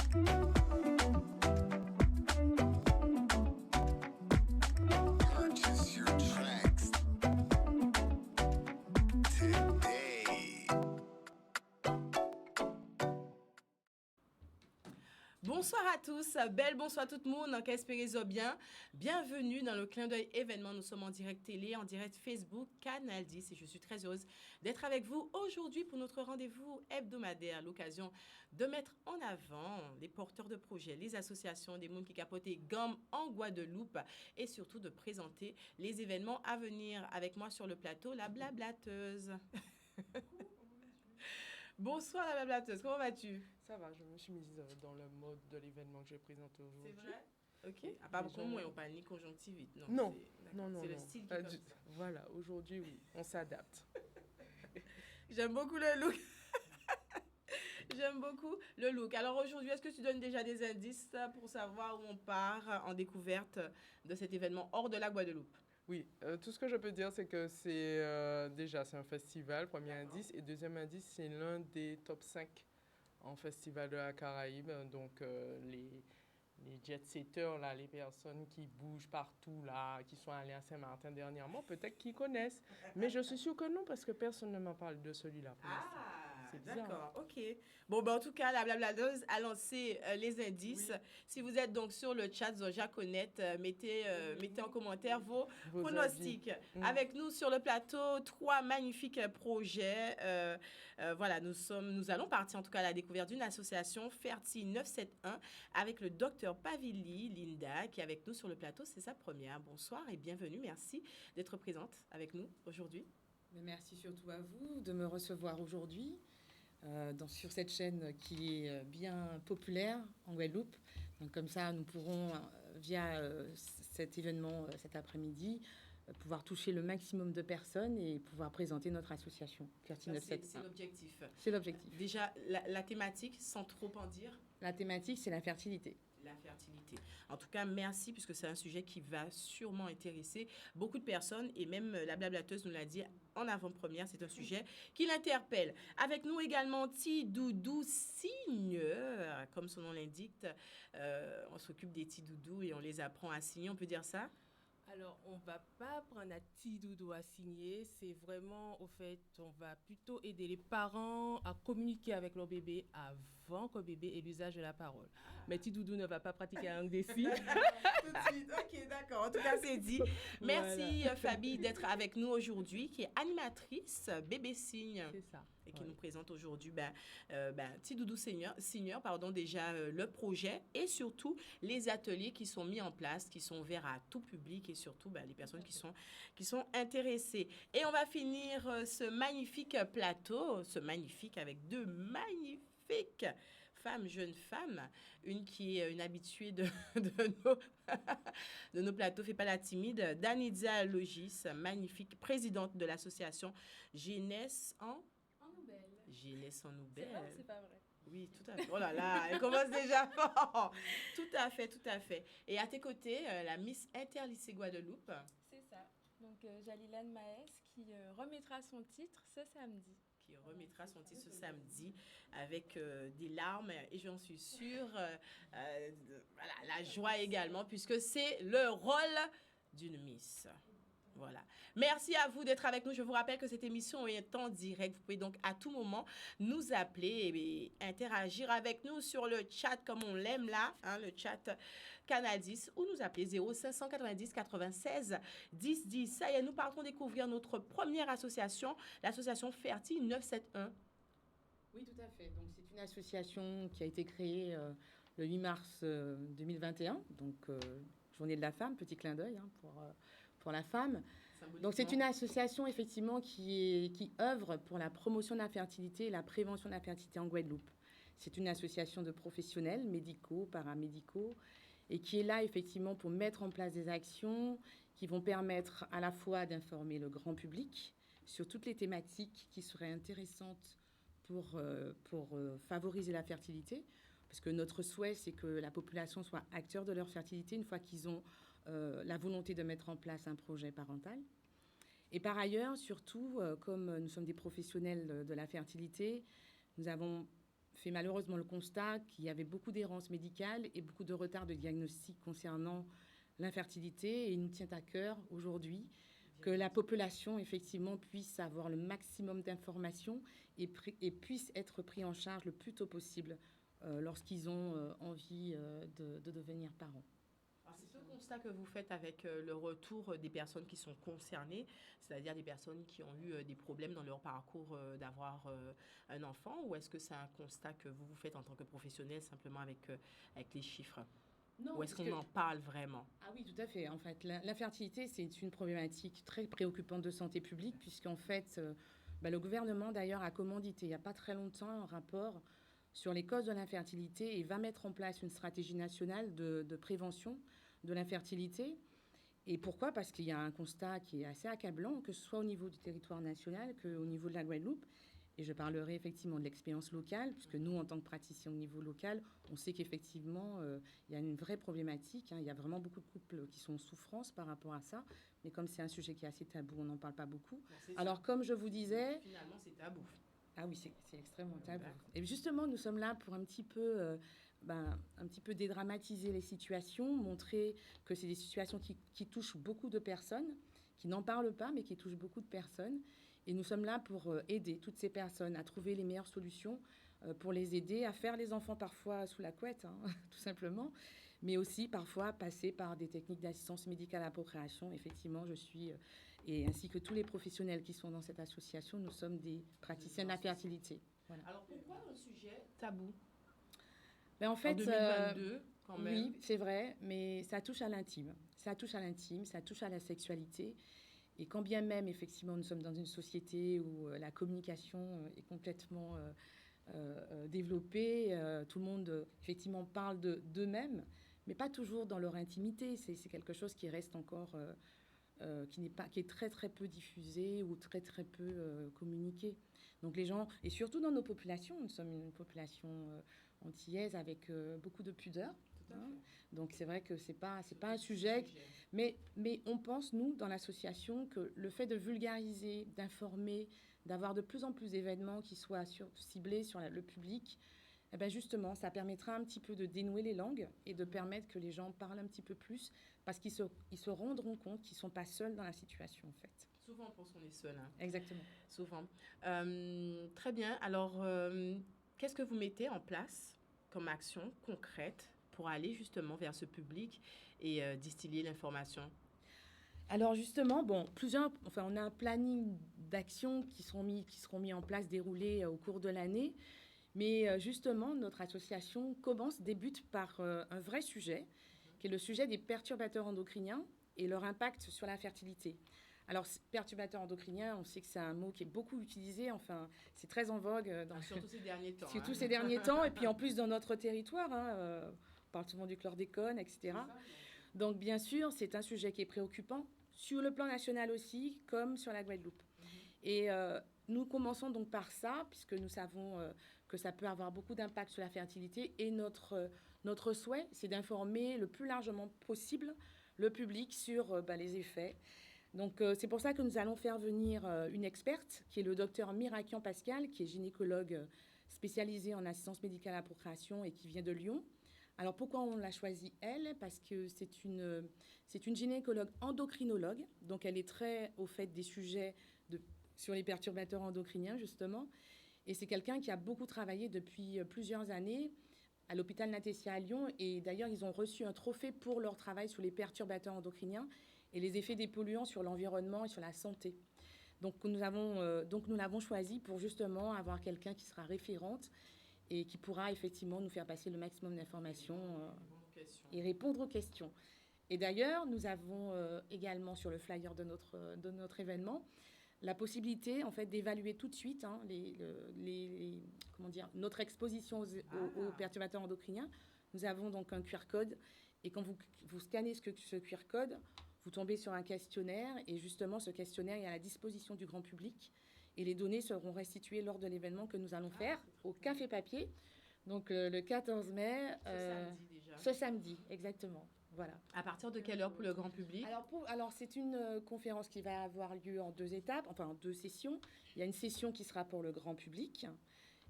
Purchase your tracks today. Bonsoir à tous, belle bonsoir tout le monde, qu'espérez-vous bien. Bienvenue dans le clin d'œil événement. Nous sommes en direct télé, en direct Facebook, Canal 10 et je suis très heureuse d'être avec vous aujourd'hui pour notre rendez-vous hebdomadaire. L'occasion de mettre en avant les porteurs de projets, les associations, des mondes qui capotent gomme en Guadeloupe et surtout de présenter les événements à venir. Avec moi sur le plateau, la blablateuse. Bonsoir la blablateuse, comment vas-tu? Ça va, je me suis mise dans le mode de l'événement que je vais présenter aujourd'hui. C'est vrai? Ok. À part comme moi, on parle ni conjonctivite. Non, Non, non. C'est le style qui est comme ça. Voilà, aujourd'hui, oui, on s'adapte. J'aime beaucoup le look. J'aime beaucoup le look. Alors aujourd'hui, est-ce que tu donnes déjà des indices pour savoir où on part en découverte de cet événement hors de la Guadeloupe? Oui, tout ce que je peux dire, c'est que c'est un festival, premier indice. Et deuxième indice, c'est l'un des top 5 en festival de la Caraïbe. Donc, les jet-setters, là, les personnes qui bougent partout, là, qui sont allées à Saint-Martin dernièrement, peut-être qu'ils connaissent. Mais je suis sûre que non, parce que personne ne m'en parle de celui-là pour l'instant. C'est bizarre. D'accord, ok. Bon, ben, en tout cas, la blabladeuse a lancé les indices. Oui. Si vous êtes donc sur le chat Zoja-Connect, mettez en commentaire vos pronostics. Avec nous sur le plateau, 3 magnifiques projets. Voilà, nous allons partir en tout cas à la découverte d'une association, Ferti 971, avec le docteur Pavili Linda, qui est avec nous sur le plateau. C'est sa première. Bonsoir et bienvenue. Merci d'être présente avec nous aujourd'hui. Merci surtout à vous de me recevoir aujourd'hui sur cette chaîne qui est bien populaire en Guadeloupe. Donc comme ça, nous pourrons, via cet événement cet après-midi, pouvoir toucher le maximum de personnes et pouvoir présenter notre association. C'est l'objectif. C'est l'objectif. Déjà, la thématique, sans trop en dire. La thématique, c'est la fertilité. La fertilité. En tout cas, merci, puisque c'est un sujet qui va sûrement intéresser beaucoup de personnes. Et même la blablateuse nous l'a dit en avant-première, c'est un sujet qui l'interpelle. Avec nous également, Tidoudou Signeur. Comme son nom l'indique, on s'occupe des Tidoudous et on les apprend à signer. On peut dire ça? Alors, on ne va pas apprendre à Tidoudou à signer. C'est vraiment, au fait, on va plutôt aider les parents à communiquer avec leur bébé avant que le bébé ait l'usage de la parole. Mais Tidoudou ne va pas pratiquer la langue des signes. Tout de suite, ok, d'accord. En tout cas, c'est dit. Merci, voilà. Fabi, d'être avec nous aujourd'hui, qui est animatrice Bébé Signe. C'est ça. Et qui nous présente aujourd'hui Tidoudou Senior, déjà le projet et surtout les ateliers qui sont mis en place, qui sont ouverts à tout public et surtout les personnes qui sont intéressées. Et on va finir ce magnifique plateau, avec 2 magnifiques jeunes femmes, une qui est une habituée de nos plateaux, fait pas la timide, Danitza Logis, magnifique présidente de l'association Jeunesse en Nouvelle. Jeunesse en Nouvelle. C'est vrai, c'est pas vrai. Oui, tout à fait. Oh là là, elle commence déjà fort. Tout à fait. Et à tes côtés, la Miss Interlycée Guadeloupe. C'est ça. Donc, Jalilane Maes qui remettra son titre ce samedi. Qui remettra son titre ce samedi avec des larmes et j'en suis sûre, la joie également, puisque c'est le rôle d'une Miss. Voilà. Merci à vous d'être avec nous. Je vous rappelle que cette émission est en direct. Vous pouvez donc à tout moment nous appeler et interagir avec nous sur le chat comme on l'aime là, le chat Canal 10, ou nous appeler 0590 96 10 10. Ça y est, nous partons découvrir notre première association, l'association Ferti 971. Oui, tout à fait. Donc c'est une association qui a été créée le 8 mars 2021, donc Journée de la femme, petit clin d'œil pour la femme. Donc c'est une association effectivement qui œuvre pour la promotion de la fertilité et la prévention de la fertilité en Guadeloupe. C'est une association de professionnels médicaux, paramédicaux, et qui est là effectivement pour mettre en place des actions qui vont permettre à la fois d'informer le grand public sur toutes les thématiques qui seraient intéressantes pour favoriser la fertilité, parce que notre souhait, c'est que la population soit acteur de leur fertilité une fois qu'ils ont la volonté de mettre en place un projet parental. Et par ailleurs, surtout, comme nous sommes des professionnels de la fertilité, nous avons fait malheureusement le constat qu'il y avait beaucoup d'errances médicales et beaucoup de retard de diagnostic concernant l'infertilité. Et il nous tient à cœur aujourd'hui que la population, effectivement, puisse avoir le maximum d'informations et puisse être pris en charge le plus tôt possible lorsqu'ils ont envie de devenir parents. Alors, c'est ce constat que vous faites avec le retour des personnes qui sont concernées, c'est-à-dire des personnes qui ont eu des problèmes dans leur parcours d'avoir un enfant, ou est-ce que c'est un constat que vous faites en tant que professionnel simplement avec les chiffres? Non, ou est-ce qu'on en parle vraiment? Ah oui, tout à fait. En fait, l'infertilité, c'est une problématique très préoccupante de santé publique, puisqu'en fait, le gouvernement, d'ailleurs, a commandité, il n'y a pas très longtemps, un rapport sur les causes de l'infertilité et va mettre en place une stratégie nationale de prévention de l'infertilité. Et pourquoi? Parce qu'il y a un constat qui est assez accablant, que ce soit au niveau du territoire national qu'au niveau de la Guadeloupe. Et je parlerai effectivement de l'expérience locale, puisque nous, en tant que praticiens au niveau local, on sait qu'effectivement, il y a une vraie problématique. Il y a vraiment beaucoup de couples qui sont en souffrance par rapport à ça. Mais comme c'est un sujet qui est assez tabou, on n'en parle pas beaucoup. Alors, comme je vous disais... Finalement, c'est tabou. Ah oui, c'est extrêmement tabou. Et justement, nous sommes là pour un petit peu dédramatiser les situations, montrer que c'est des situations qui touchent beaucoup de personnes, qui n'en parlent pas, mais qui touchent beaucoup de personnes. Et nous sommes là pour aider toutes ces personnes à trouver les meilleures solutions, pour les aider à faire les enfants parfois sous la couette, tout simplement, mais aussi parfois passer par des techniques d'assistance médicale à la procréation. Effectivement, je suis, et ainsi que tous les professionnels qui sont dans cette association, nous sommes des praticiens de la fertilité. Voilà. Alors pourquoi un sujet tabou? En fait, en 2022, quand même. Oui, c'est vrai, mais ça touche à l'intime. Ça touche à l'intime, ça touche à la sexualité. Et quand bien même, effectivement, nous sommes dans une société où la communication est complètement développée, tout le monde, effectivement, parle d'eux-mêmes, mais pas toujours dans leur intimité. C'est quelque chose qui reste encore, qui est très, très peu diffusé ou très, très peu communiqué. Donc les gens, et surtout dans nos populations, nous sommes une population antillaise avec beaucoup de pudeur. Donc c'est vrai que c'est pas un sujet, mais on pense, nous, dans l'association, que le fait de vulgariser, d'informer, d'avoir de plus en plus d'événements qui soient ciblés sur le public, eh bien justement, ça permettra un petit peu de dénouer les langues et de permettre que les gens parlent un petit peu plus, parce qu'ils se rendront compte qu'ils ne sont pas seuls dans la situation, en fait. Souvent, on pense qu'on est seul. Exactement. Souvent. Très bien. Alors, qu'est-ce que vous mettez en place comme action concrète pour aller justement vers ce public et distiller l'information? Alors justement, on a un planning d'actions qui seront mis en place, déroulés au cours de l'année. Mais justement, notre association débute par un vrai sujet, qui est le sujet des perturbateurs endocriniens et leur impact sur la fertilité. Alors, perturbateurs endocriniens, on sait que c'est un mot qui est beaucoup utilisé, enfin, c'est très en vogue. Surtout ces derniers temps. Surtout ces derniers temps, et puis en plus dans notre territoire, on parle souvent du chlordécone, etc. Donc, bien sûr, c'est un sujet qui est préoccupant, sur le plan national aussi, comme sur la Guadeloupe. Et nous commençons donc par ça, puisque nous savons que ça peut avoir beaucoup d'impact sur la fertilité, et notre souhait, c'est d'informer le plus largement possible le public sur les effets. Donc, c'est pour ça que nous allons faire venir une experte, qui est le docteur Mirakian Pascal, qui est gynécologue spécialisée en assistance médicale à la procréation et qui vient de Lyon. Alors, pourquoi on l'a choisie, elle? Parce que c'est une gynécologue endocrinologue, donc elle est très au fait des sujets sur les perturbateurs endocriniens, justement. Et c'est quelqu'un qui a beaucoup travaillé depuis plusieurs années à l'hôpital Natessia à Lyon. Et d'ailleurs, ils ont reçu un trophée pour leur travail sur les perturbateurs endocriniens et les effets des polluants sur l'environnement et sur la santé. Donc nous l'avons choisi pour justement avoir quelqu'un qui sera référente et qui pourra effectivement nous faire passer le maximum d'informations et répondre aux questions. Et d'ailleurs, nous avons également sur le flyer de notre événement la possibilité en fait d'évaluer tout de suite notre exposition aux perturbateurs endocriniens. Nous avons donc un QR code, et quand vous scannez ce QR code, vous tombez sur un questionnaire, et justement ce questionnaire est à la disposition du grand public, et les données seront restituées lors de l'événement que nous allons faire au Café Papier, donc le 14 mai. Samedi déjà. Ce samedi, exactement. Voilà. À partir de quelle heure pour le grand public? Alors c'est une conférence qui va avoir lieu en 2 étapes, enfin en 2 sessions. Il y a une session qui sera pour le grand public,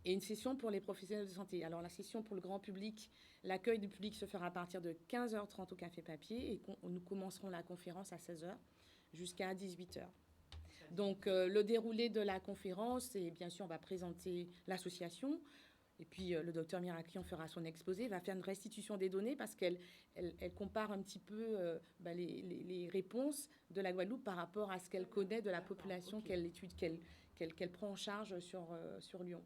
et une session pour les professionnels de santé. Alors, la session pour le grand public, l'accueil du public se fera à partir de 15h30 au Café Papier et nous commencerons la conférence à 16h jusqu'à 18h. Donc, le déroulé de la conférence, c'est bien sûr, on va présenter l'association. Et puis, le docteur Miraclian fera son exposé, va faire une restitution des données parce qu'elle compare un petit peu les réponses de la Guadeloupe par rapport à ce qu'elle connaît de la population qu'elle étudie, qu'elle prend en charge sur Lyon.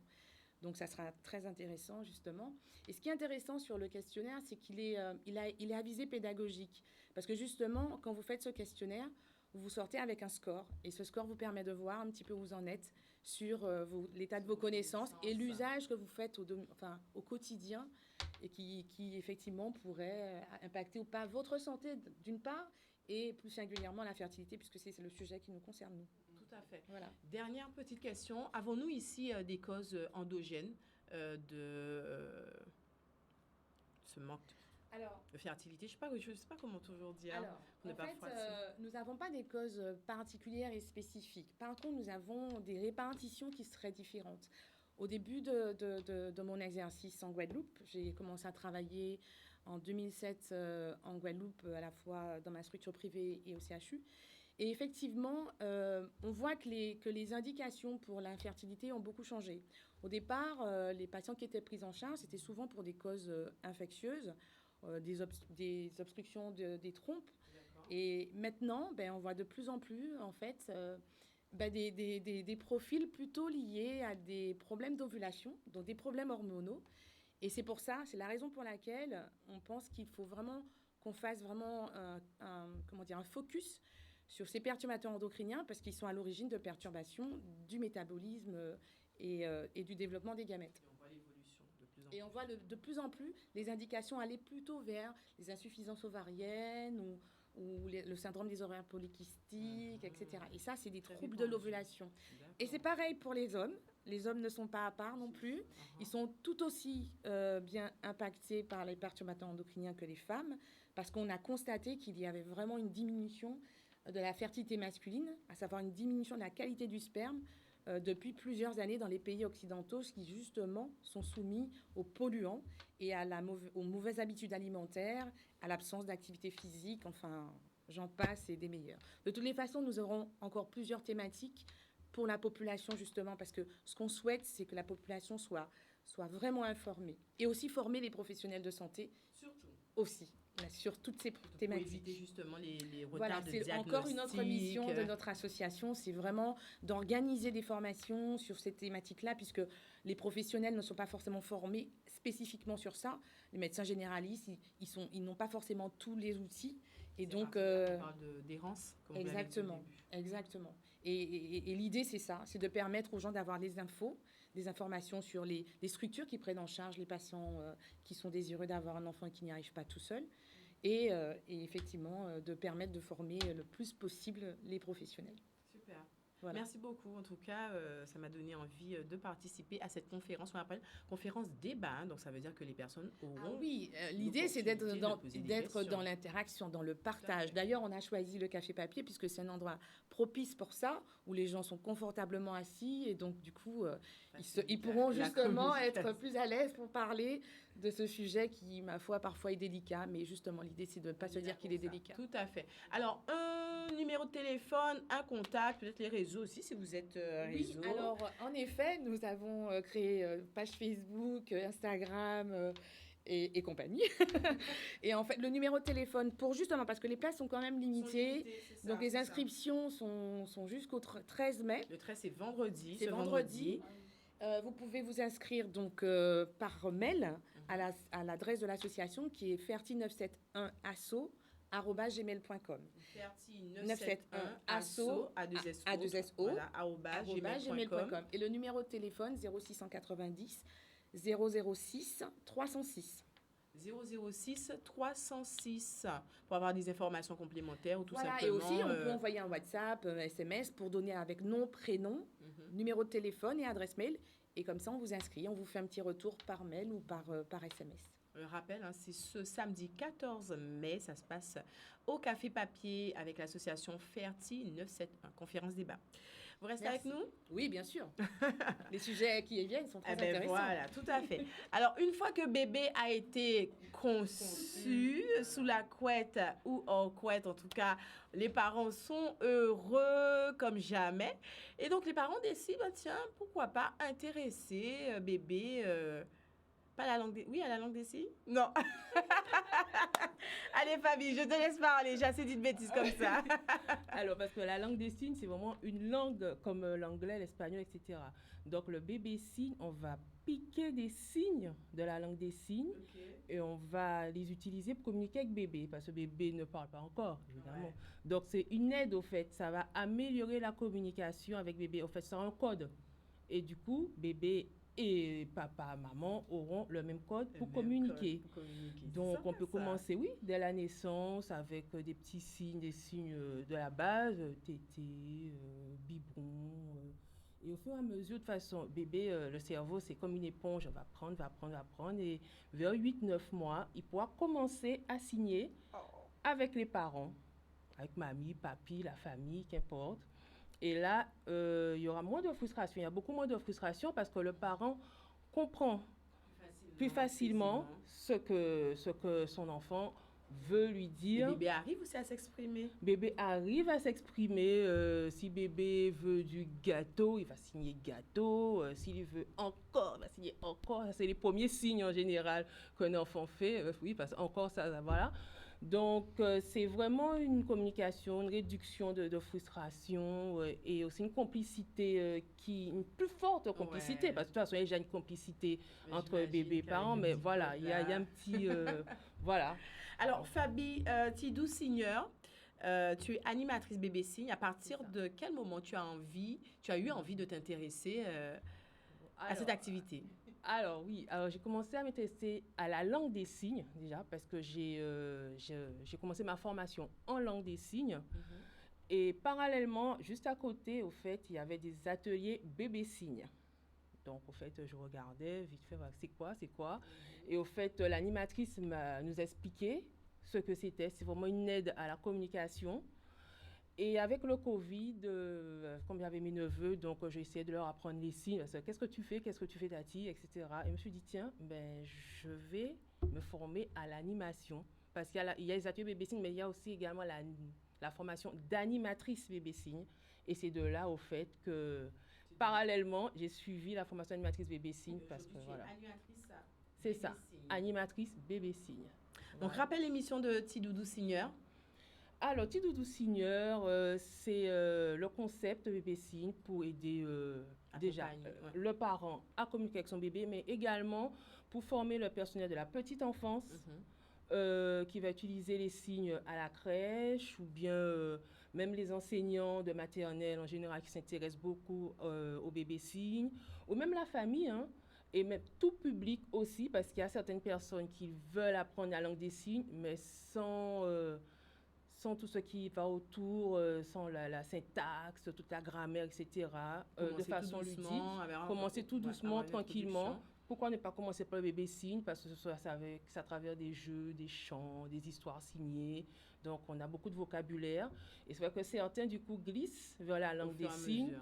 Donc, ça sera très intéressant, justement. Et ce qui est intéressant sur le questionnaire, c'est qu'il est à visée pédagogique. Parce que, justement, quand vous faites ce questionnaire, vous sortez avec un score. Et ce score vous permet de voir un petit peu où vous en êtes sur l'état de vos connaissances et l'usage que vous faites au quotidien et qui effectivement, pourrait impacter ou pas votre santé, d'une part, et plus singulièrement la fertilité, puisque c'est le sujet qui nous concerne, nous. Tout à fait. Voilà. Dernière petite question. Avons-nous ici des causes endogènes de ce manque de fertilité? Je ne sais pas comment toujours dire. Alors, en fait, nous n'avons pas des causes particulières et spécifiques. Par contre, nous avons des répartitions qui seraient différentes. Au début de mon exercice en Guadeloupe, j'ai commencé à travailler en 2007 en Guadeloupe, à la fois dans ma structure privée et au CHU. Et effectivement, on voit que les indications pour l'infertilité ont beaucoup changé. Au départ, les patients qui étaient pris en charge, c'était souvent pour des causes infectieuses, des obstructions des trompes. Et maintenant, on voit de plus en plus, en fait, des profils plutôt liés à des problèmes d'ovulation, donc des problèmes hormonaux. Et c'est la raison pour laquelle on pense qu'il faut vraiment qu'on fasse vraiment un focus sur ces perturbateurs endocriniens, parce qu'ils sont à l'origine de perturbations du métabolisme et du développement des gamètes. Et on voit de plus en plus les indications aller plutôt vers les insuffisances ovariennes ou le syndrome des ovaires polykystiques, etc. Et ça, c'est des troubles de l'ovulation. Et c'est pareil pour les hommes. Les hommes ne sont pas à part non plus. Ils sont tout aussi bien impactés par les perturbateurs endocriniens que les femmes, parce qu'on a constaté qu'il y avait vraiment une diminution de la fertilité masculine, à savoir une diminution de la qualité du sperme, depuis plusieurs années dans les pays occidentaux qui, justement, sont soumis aux polluants et aux mauvaises habitudes alimentaires, à l'absence d'activité physique, enfin, j'en passe et des meilleurs. De toutes les façons, nous aurons encore plusieurs thématiques pour la population, justement, parce que ce qu'on souhaite, c'est que la population soit vraiment informée. Et aussi former les professionnels de santé. Surtout. Aussi. Sur toutes ces thématiques. Pour éviter justement les retards voilà, de c'est diagnostic. encore une autre mission de notre association, c'est vraiment d'organiser des formations sur ces thématiques-là, puisque les professionnels ne sont pas forcément formés spécifiquement sur ça. Les médecins généralistes, ils n'ont pas forcément tous les outils. Et donc, on parle d'errance, comme exactement, vous l'avez dit au début. exactement. Et l'idée, c'est ça, c'est de permettre aux gens d'avoir des informations sur les structures qui prennent en charge les patients qui sont désireux d'avoir un enfant et qui n'y arrivent pas tout seuls. Et effectivement, de permettre de former le plus possible les professionnels. Super. Voilà. Merci beaucoup. En tout cas, ça m'a donné envie de participer à cette conférence. On appelle conférence débat. Hein, donc, ça veut dire que les personnes auront... Ah oui, l'idée, c'est d'être dans l'interaction, dans le partage. D'ailleurs, on a choisi le Café Papier puisque c'est un endroit propice pour ça, où les gens sont confortablement assis. Et donc, du coup, ils pourront justement être plus à l'aise pour parler de ce sujet qui, ma foi, parfois est délicat. Mais justement, l'idée, c'est de ne pas se dire qu'il est délicat. Tout à fait. Alors, un numéro de téléphone, un contact, peut-être les réseaux aussi, si vous êtes réseau. Oui, alors, en effet, nous avons créé page Facebook, Instagram... Et compagnie. Et en fait, le numéro de téléphone, justement, parce que les places sont quand même limitées. Donc, les inscriptions sont jusqu'au 13 mai. Le 13, c'est vendredi. C'est vendredi. Vous pouvez vous inscrire donc par mail à l'adresse de l'association qui est ferti971asso@gmail.com. Ferti971asso @gmail.com. Et le numéro de téléphone 0690 006 306. 006 306 pour avoir des informations complémentaires ou tout simplement... Et aussi, on peut envoyer un WhatsApp, un SMS pour donner avec nom, prénom, numéro de téléphone et adresse mail. Et comme ça, on vous inscrit, on vous fait un petit retour par mail ou par SMS. Je rappelle, hein, c'est ce samedi 14 mai, ça se passe au Café Papier avec l'association Ferti 971, conférence débat. Vous restez Merci. avec nous? Oui, bien sûr. Les sujets qui viennent sont très Eh ben intéressants. voilà, tout à fait. Alors, une fois que bébé a été conçu sous la couette ou hors couette, en tout cas, les parents sont heureux comme jamais. Et donc, les parents décident, bah, tiens, pourquoi pas intéresser bébé. Pas la langue des... Oui, à la langue des signes? Non. Allez, Fabi, je te laisse parler. J'ai assez dit de bêtises comme ça. Alors, parce que la langue des signes, c'est vraiment une langue comme l'anglais, l'espagnol, etc. Donc, le bébé signe, on va piquer des signes de la langue des signes et on va les utiliser pour communiquer avec bébé, parce que bébé ne parle pas encore, évidemment. Ouais. Donc, c'est une aide, au fait. Ça va améliorer la communication avec bébé. En fait, c'est un code. Et du coup, bébé et papa, maman auront le même code pour communiquer. Donc, on peut commencer, oui, dès la naissance, avec des petits signes, des signes de la base, tété, biberon. Et au fur et à mesure, de toute façon, bébé, le cerveau, c'est comme une éponge, va prendre. Et vers 8-9 mois, il pourra commencer à signer avec les parents, avec mamie, papi, la famille, qu'importe. Et là, il y aura moins de frustration. Il y a beaucoup moins de frustration parce que le parent comprend plus facilement ce que son enfant veut lui Et dire. bébé arrive aussi à s'exprimer. Bébé arrive à s'exprimer. Si bébé veut du gâteau, il va signer gâteau. S'il veut encore, il va signer encore. Ça, c'est les premiers signes en général qu'un enfant fait. Oui, parce qu'encore, ça, voilà. Donc, c'est vraiment une communication, une réduction de frustration et aussi une complicité, une plus forte complicité. Ouais. Parce que de toute façon, il y a déjà une complicité Mais entre j'imagine bébé et qu'il y a parents. une Mais petite voilà, il y a un petit... voilà. Alors, Fabi Tidou Signeur, tu es animatrice bébé signe. À partir de quel moment tu as eu envie de t'intéresser à cette activité? Alors oui, j'ai commencé à m'intéresser à la langue des signes déjà parce que j'ai commencé ma formation en langue des signes. Et parallèlement, juste à côté, au fait, il y avait des ateliers bébé signes. Donc, au fait, je regardais vite fait, c'est quoi. Et au fait, l'animatrice nous a expliqué ce que c'était. C'est vraiment une aide à la communication. Et avec le Covid, comme j'avais mes neveux, donc j'ai essayé de leur apprendre les signes. Qu'est-ce que tu fais, Tati, etc. Et je me suis dit, tiens, je vais me former à l'animation. Parce qu'il y a les ateliers bébé signes, mais il y a aussi également la formation d'animatrice bébé signes. Et c'est de là, au fait, que parallèlement, j'ai suivi la formation d'animatrice bébé signes. Parce que voilà. C'est ça, animatrice bébé signes. Donc, rappelle l'émission de Tidoudou Signeur. Alors, Tidoudou Signeur, c'est le concept bébé signe pour aider déjà le parent à communiquer avec son bébé, mais également pour former le personnel de la petite enfance qui va utiliser les signes à la crèche ou bien même les enseignants de maternelle en général qui s'intéressent beaucoup au bébé signe ou même la famille, hein, et même tout public aussi parce qu'il y a certaines personnes qui veulent apprendre la langue des signes, mais sans tout ce qui va autour, sans la syntaxe, toute la grammaire, etc., de façon ludique. Commencer tout doucement, tranquillement. Pourquoi ne pas commencer par le bébé signe? Parce que c'est à travers des jeux, des chants, des histoires signées. Donc, on a beaucoup de vocabulaire. Et c'est vrai que certains, du coup, glissent vers la langue des signes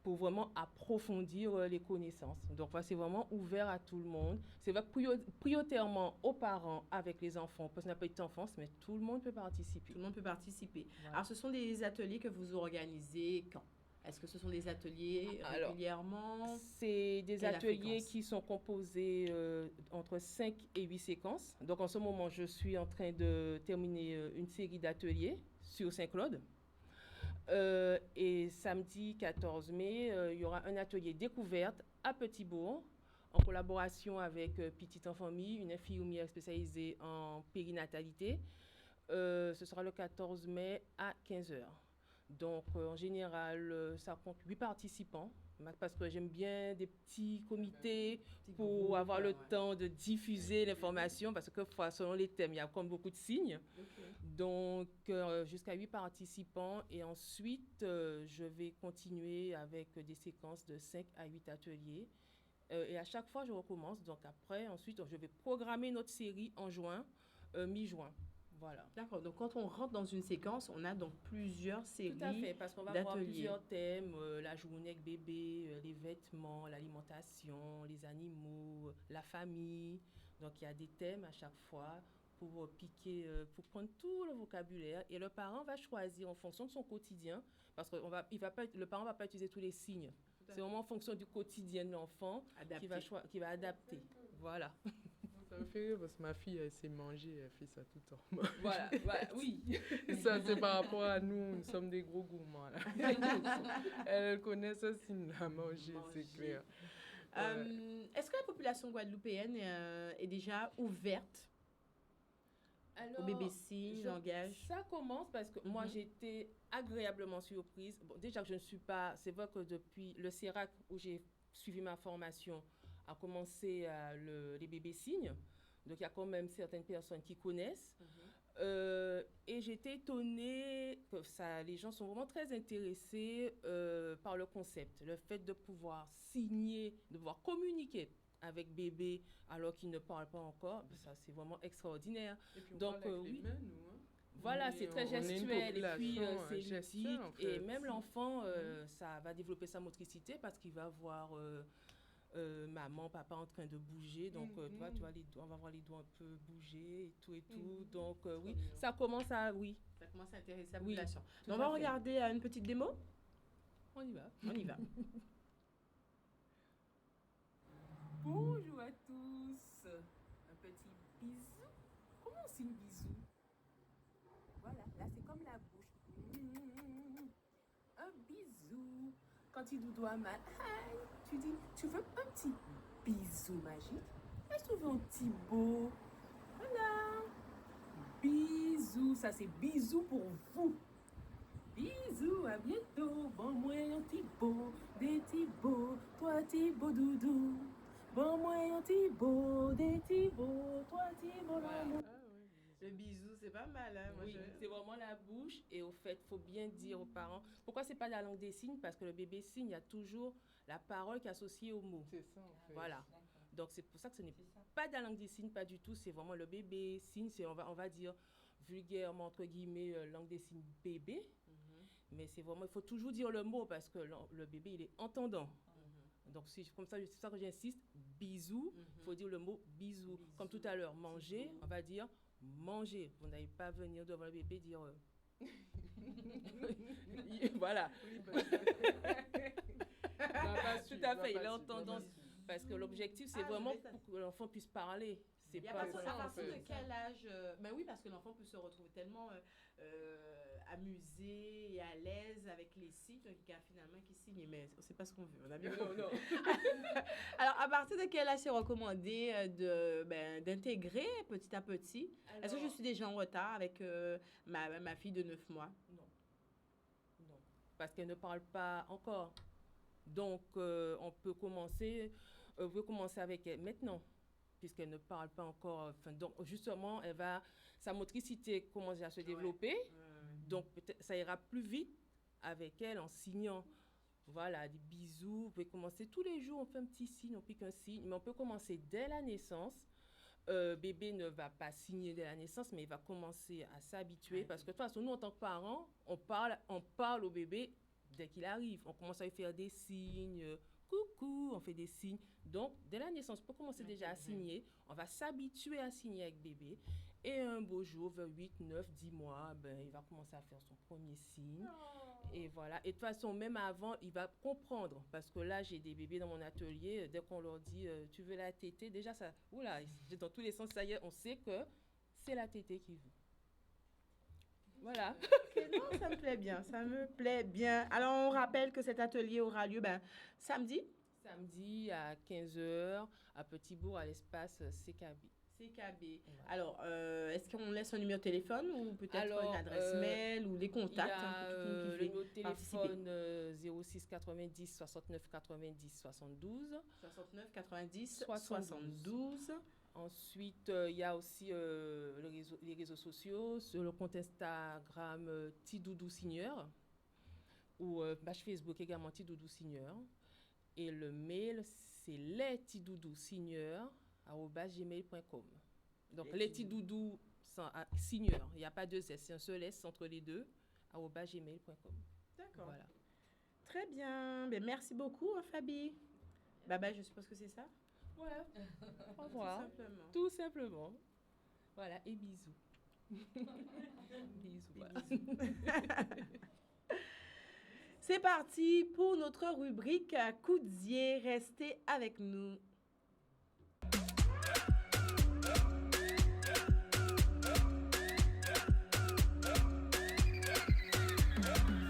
pour vraiment approfondir les connaissances. Donc, voilà, c'est vraiment ouvert à tout le monde. C'est vrai que prioritairement aux parents avec les enfants, parce qu'on n'a pas eu d'enfance, mais tout le monde peut participer. Tout le monde peut participer. Voilà. Alors, ce sont des ateliers que vous organisez quand? Est-ce que ce sont des ateliers régulièrement? C'est des ateliers qui sont composés entre 5 et 8 séquences. Donc, en ce moment, je suis en train de terminer une série d'ateliers sur Saint-Claude. Et samedi 14 mai, il y aura un atelier découverte à Petit-Bourg en collaboration avec Petite en Famille, une infirmière spécialisée en périnatalité. Ce sera le 14 mai à 15h. Donc, en général, ça compte 8 participants parce que j'aime bien des petits comités pour avoir le temps de diffuser l'information parce que selon les thèmes, il y a comme beaucoup de signes. Donc, jusqu'à 8 participants. Et ensuite, je vais continuer avec des séquences de 5 à 8 ateliers. Et à chaque fois, je recommence. Donc, après, ensuite, je vais programmer notre série en juin, mi-juin. Voilà. D'accord, donc quand on rentre dans une séquence, on a donc plusieurs séries. Tout à fait, parce qu'on va voir d'ateliers. plusieurs thèmes, la journée avec bébé, les vêtements, l'alimentation, les animaux, la famille. Donc il y a des thèmes à chaque fois pour piquer, pour prendre tout le vocabulaire. Et le parent va choisir en fonction de son quotidien, parce que le parent ne va pas utiliser tous les signes. C'est vraiment en fonction du quotidien de l'enfant qui va adapter. Voilà. Ça me fait rire parce que ma fille, elle sait manger, elle fait ça tout le temps. Voilà, oui. Et ça, c'est par rapport à nous, nous sommes des gros gourmands. Là. Elle connaît ça, signe-là, manger, c'est clair. Est-ce que la population guadeloupéenne est déjà ouverte Alors, au bébé signe, langage? Ça commence parce que moi, Mhm. j'ai été agréablement surprise. Bon, déjà que je ne suis pas... C'est vrai que depuis le CERAC, où j'ai suivi ma formation, a commencé les bébés signes. Donc, il y a quand même certaines personnes qui connaissent. Et j'étais étonnée que les gens sont vraiment très intéressés par le concept. Le fait de pouvoir signer, de pouvoir communiquer avec bébé alors qu'il ne parle pas encore, ça c'est vraiment extraordinaire. Et puis on Donc, parle avec oui. les mains, nous, hein. Voilà, c'est très On est une gestuel et puis population, c'est gestuelle, ludique. en fait. Et même l'enfant, ça va développer sa motricité parce qu'il va voir maman, papa en train de bouger. Donc, tu vois, les doigts, on va voir les doigts un peu bouger et tout et tout. Donc, oui, bien. ça commence à... Oui, Ça commence à intéresser la Oui, population. tout On va à fait. regarder une petite démo. on y va. On y va. Bonjour à tous. Un petit bisou. Comment on signe bisou? Voilà, là c'est comme la bouche. Un bisou. Quand il doudou a mal, aïe, tu dis, tu veux un petit bisou magique? Est-ce que tu veux un petit beau? Voilà. Bisou, ça c'est bisou pour vous. Bisous, à bientôt. Bon, moi, un petit beau, des petits beaux, toi, petit beau doudou. Bon, moi, un petit beau, des petits beaux, toi, petit beau l'amour. Le bisou, c'est pas mal. Hein? Moi, Oui, c'est vraiment la bouche. Et au fait, il faut bien dire aux parents. Pourquoi c'est pas la langue des signes? Parce que le bébé signe, il y a toujours la parole qui est associée au mot. C'est ça, en fait. Voilà. Donc, c'est pour ça que ce n'est pas de la langue des signes, pas du tout. C'est vraiment le bébé signe. On va dire vulgairement, entre guillemets, langue des signes bébé. Mais c'est vraiment, il faut toujours dire le mot parce que le bébé, il est entendant. Donc, c'est comme ça, c'est ça que j'insiste. Bisous, il faut dire le mot bisou. Comme tout à l'heure, manger, on va dire manger. Vous n'allez pas venir devant le bébé dire... voilà. Tout à fait, il est en tendance. Parce que l'objectif, c'est vraiment pour que l'enfant puisse parler. C'est Et à pas... partir de quel âge Ben oui, parce que l'enfant peut se retrouver tellement amusé et à l'aise avec les signes, qu'il y a finalement qui signe, mais c'est pas ce qu'on veut. On a bien compris. non. Alors, à partir de quel âge c'est recommandé d'intégrer petit à petit? Est-ce que je suis déjà en retard avec ma fille de 9 mois? Non. Parce qu'elle ne parle pas encore. Donc, on peut commencer avec elle maintenant, puisqu'elle ne parle pas encore. Donc, justement, sa motricité commence à se développer. Donc, peut-être ça ira plus vite avec elle en signant. Voilà, des bisous. Vous pouvez commencer tous les jours, on fait un petit signe, on pique un signe. Mais on peut commencer dès la naissance. Bébé ne va pas signer dès la naissance, mais il va commencer à s'habituer. Parce que de toute façon, nous, en tant que parents, on parle au bébé dès qu'il arrive. On commence à lui faire des signes. Coucou, on fait des signes. Donc, dès la naissance, on peut commencer déjà à signer. On va s'habituer à signer avec bébé. Et un beau jour, vers 8, 9, 10 mois, il va commencer à faire son premier signe. Et voilà. Et de toute façon, même avant, il va comprendre. Parce que là, j'ai des bébés dans mon atelier. Dès qu'on leur dit, tu veux la tétée, déjà, ça, oula, dans tous les sens, ça y est, on sait que c'est la tétée qu'il veut. Voilà. Ok, non, ça me plaît bien, ça me plaît bien. Alors, on rappelle que cet atelier aura lieu samedi. Samedi à 15h à Petit-Bourg, à l'espace CKB. CKB. Alors, est-ce qu'on laisse un numéro de téléphone ou peut-être Alors, une adresse mail ou les Il y contacts a pour tout le monde le qui numéro de veut participer? téléphone 06 90 69 90 72. 69 90 72. 72. Ensuite, il y a aussi les réseaux sociaux, sur le compte Instagram Tidoudou Signeur ou page Facebook également Tidoudou Signeur. Et le mail, c'est lestidoudousigneur@gmail.com. Donc, Les les petits petits doudous signeurs. Il n'y a pas deux S, c'est un seul S entre les deux, @gmail.com. D'accord. Voilà. Très bien. Ben, merci beaucoup, Fabi. Bye, je suppose que c'est ça? Ouais. Au Tout revoir. simplement. Tout simplement. Voilà, et bisous. Bisous. Voilà. C'est parti pour notre rubrique Coudier. Restez avec nous.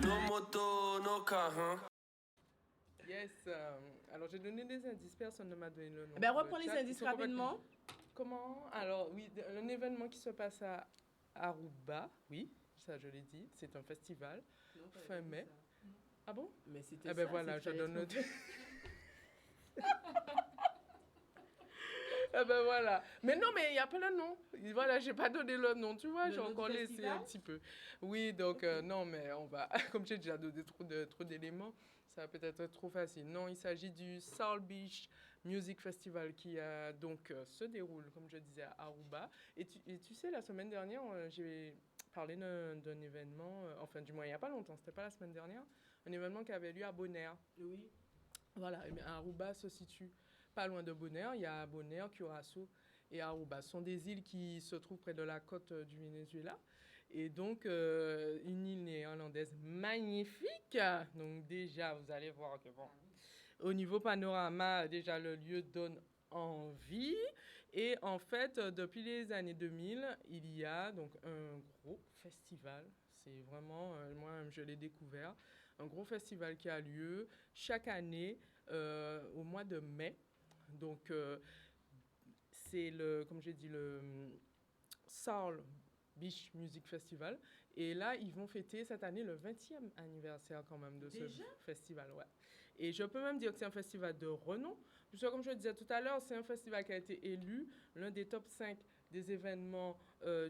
No moto, no car, hein. Yes. Alors, j'ai donné des indices. Personne ne m'a donné le nom. Ben, Pour le reprends les chat, ils indices sont complètement- rapidement. Comment? Alors, oui, un événement qui se passe à Aruba. Oui, ça, je l'ai dit. C'est un festival. Fin mai. Ah bon? Mais c'était Ah ben ça, voilà, c'est je que donne le... fallait Ah ben voilà. Mais non, mais il n'y a pas le nom. Voilà, j'ai pas donné le nom, tu vois, Le j'ai nom du encore laissé festival? un petit peu. Oui, donc non, mais on va, comme j'ai déjà donné trop d'éléments, ça va peut-être être trop facile. Non, il s'agit du Soul Beach Music Festival qui se déroule, comme je disais, à Aruba. Et tu sais, la semaine dernière, j'ai parlé d'un événement, enfin du moins il n'y a pas longtemps, c'était pas la semaine dernière, un événement qui avait lieu à Bonaire. Oui. Voilà, et bien, Aruba se situe pas loin de Bonaire. Il y a Bonaire, Curaçao et Aruba. Ce sont des îles qui se trouvent près de la côte du Venezuela. Et donc, une île néerlandaise magnifique. Donc déjà, vous allez voir que bon, au niveau panorama, déjà le lieu donne envie. Et en fait, depuis les années 2000, il y a donc un gros festival. C'est vraiment, moi je l'ai découvert, un gros festival qui a lieu chaque année au mois de mai. Donc, c'est comme j'ai dit, le Soul Beach Music Festival. Et là, ils vont fêter cette année le 20e anniversaire quand même de ce festival. Ouais. Et je peux même dire que c'est un festival de renom. Puisque, comme je le disais tout à l'heure, c'est un festival qui a été élu l'un des top 5 des événements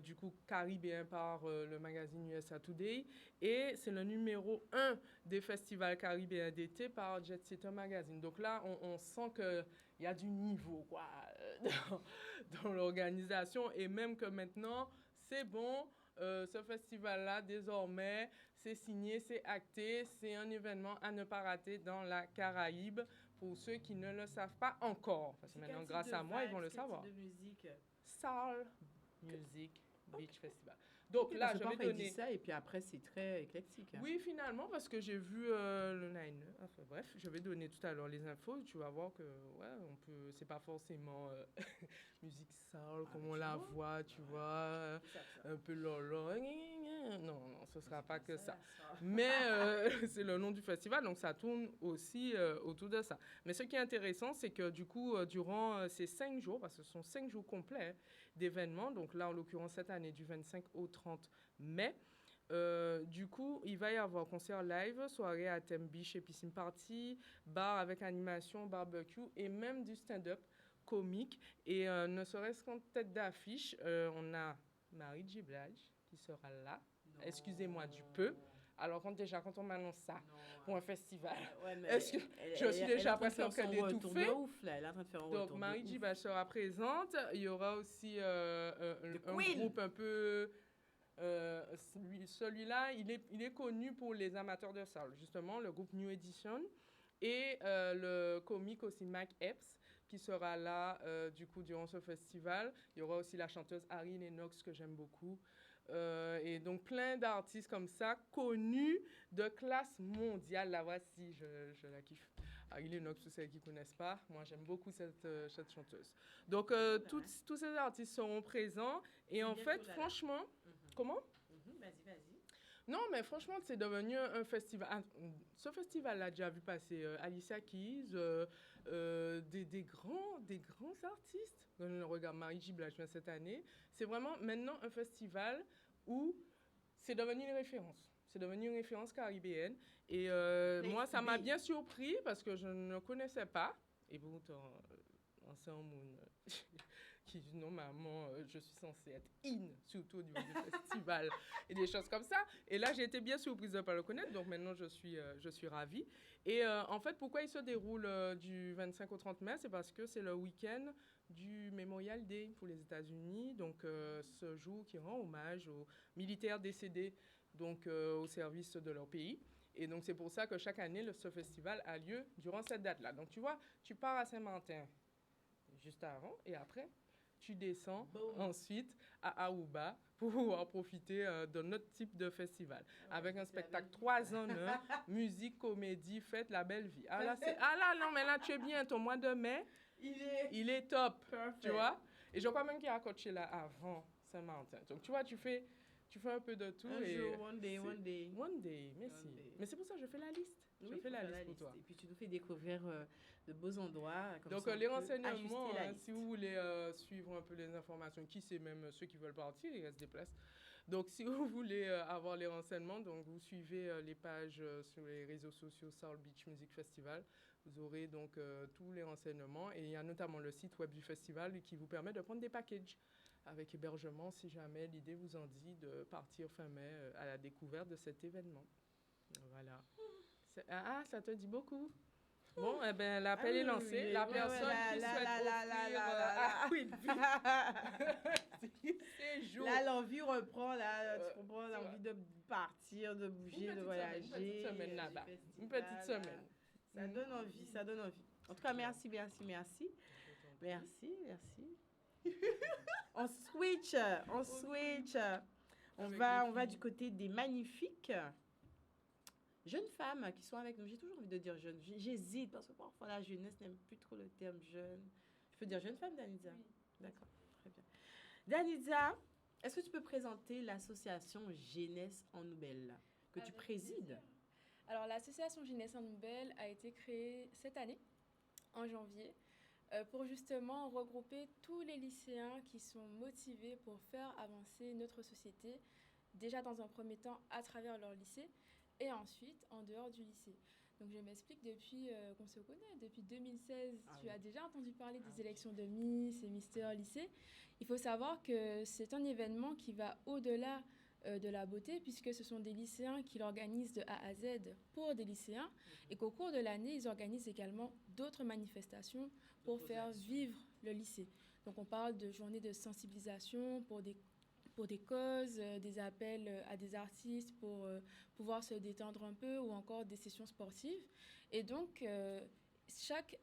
du coup caribéens par le magazine USA Today. Et c'est le numéro 1 des festivals caribéens d'été par Jet Setter Magazine. Donc là, on sent qu'il y a du niveau quoi, dans l'organisation. Et même que maintenant, c'est bon. Ce festival-là, désormais, c'est signé, c'est acté, c'est un événement à ne pas rater dans la Caraïbe pour ceux qui ne le savent pas encore. Parce que maintenant, grâce à moi, ils vont le savoir. De musique. Soul Music Beach Festival. Donc là, je vais donner... ça et puis après, c'est très éclectique. Hein. Oui, finalement, parce que j'ai vu le line. Enfin bref, je vais donner tout à l'heure les infos. Tu vas voir que, ouais, on peut... C'est pas forcément musique soul comme on la voit, tu vois. Un peu lolo. Non, ce sera pas que ça. Mais c'est le nom du festival, donc ça tourne aussi autour de ça. Mais ce qui est intéressant, c'est que du coup, durant ces 5 jours, parce que ce sont 5 jours complets d'événements, donc là, en l'occurrence, cette année, du 25 au 30 mai, du coup, il va y avoir concert live, soirée à thème beach et piscine party, bar avec animation, barbecue et même du stand-up comique. Et ne serait-ce qu'en tête d'affiche, on a Marie J. Blige qui sera là. Excusez-moi du peu. Alors, quand on m'annonce ça pour un festival, est-ce que je suis déjà presque en train d'étouffer? Elle est en train de faire un Donc, retour Marie de J. ouf. Blige sera présente. Il y aura aussi un groupe un peu... celui-là, il est connu pour les amateurs de soul, justement, le groupe New Edition. Et le comique aussi, Mac Epps, qui sera là, du coup, durant ce festival. Il y aura aussi la chanteuse Harry Lennox, que j'aime beaucoup. Et donc, plein d'artistes comme ça, connus de classe mondiale. La voici, je la kiffe. Harry Lennox, pour celles qui ne connaissent pas. Moi, j'aime beaucoup cette chanteuse. Donc, tous ces artistes seront présents. Et en fait, franchement... Comment? Vas-y. Non, mais franchement, c'est devenu un festival. Ce festival-là, j'ai déjà vu passer Alicia Keys, des grands artistes. Regarde, Marie J. Blige cette année. C'est vraiment maintenant un festival où c'est devenu une référence. C'est devenu une référence caribéenne. Et moi, ça m'a bien surpris parce que je ne connaissais pas. Et bon, Ancien Moon, qui dit non, maman, je suis censée être surtout au niveau du festival et des choses comme ça. Et là, j'ai été bien surprise de ne pas le connaître, donc maintenant, je suis ravie. Et en fait, pourquoi il se déroule du 25 au 30 mai? C'est parce que c'est le week-end du Memorial Day pour les États-Unis, donc ce jour qui rend hommage aux militaires décédés donc, au service de leur pays. Et donc, c'est pour ça que chaque année, ce festival a lieu durant cette date-là. Donc, tu vois, tu pars à Saint-Martin juste avant et après, tu descends ensuite à Aruba pour pouvoir profiter de notre type de festival. Avec un spectacle 3 en 1, musique, comédie, fête, la belle vie. Ah là, non, mais là, tu es bien. Ton mois de mai, il est top, tu vois. Et je crois même qu'il y a Coachella avant Saint-Martin. Donc, tu vois, tu fais un peu de tout. Un et jour, one day. Merci. Mais c'est pour ça que je fais la liste. Je fais la liste pour toi. Et puis tu nous fais découvrir de beaux endroits. Comme Donc ça, on les peut renseignements, ajuster la liste. si vous voulez suivre un peu les informations, qui sait même ceux qui veulent partir, il reste des places. Donc si vous voulez avoir les renseignements, donc vous suivez les pages sur les réseaux sociaux Soul Beach Music Festival. Vous aurez donc tous les renseignements et il y a notamment le site web du festival qui vous permet de prendre des packages avec hébergement si jamais l'idée vous en dit de partir fin mai à la découverte de cet événement. Voilà. Ça te dit beaucoup. Bon, eh ben, l'appel est lancé. La personne qui souhaite offrir séjour. Là, l'envie reprend, là, tu comprends, l'envie de partir, de bouger, de voyager. Une petite semaine là-bas. Une petite semaine. Ça donne envie, ça donne envie. En tout cas, merci. On switch. On va du côté des magnifiques jeunes femmes qui sont avec nous. J'ai toujours envie de dire jeunes. J'hésite parce que parfois la jeunesse n'aime plus trop le terme jeune. Je peux dire jeune femme, Danitza? Oui. D'accord, très bien. Danitza, est-ce que tu peux présenter l'association Jeunesse en Nouvelle que tu présides? Plaisir. Alors, l'association Jeunesse en Nouvelle a été créée cette année, en janvier, pour justement regrouper tous les lycéens qui sont motivés pour faire avancer notre société, déjà dans un premier temps à travers leur lycée et ensuite en dehors du lycée. Donc je m'explique, depuis qu'on se connaît, depuis 2016, tu as déjà entendu parler des élections de Miss et Mister Lycée. Il faut savoir que c'est un événement qui va au-delà de la beauté, puisque ce sont des lycéens qui l'organisent de A à Z pour des lycéens, et qu'au cours de l'année, ils organisent également d'autres manifestations pour faire vivre le lycée. Donc on parle de journées de sensibilisation pour des causes, des appels à des artistes pour pouvoir se détendre un peu, ou encore des sessions sportives. Et donc, chaque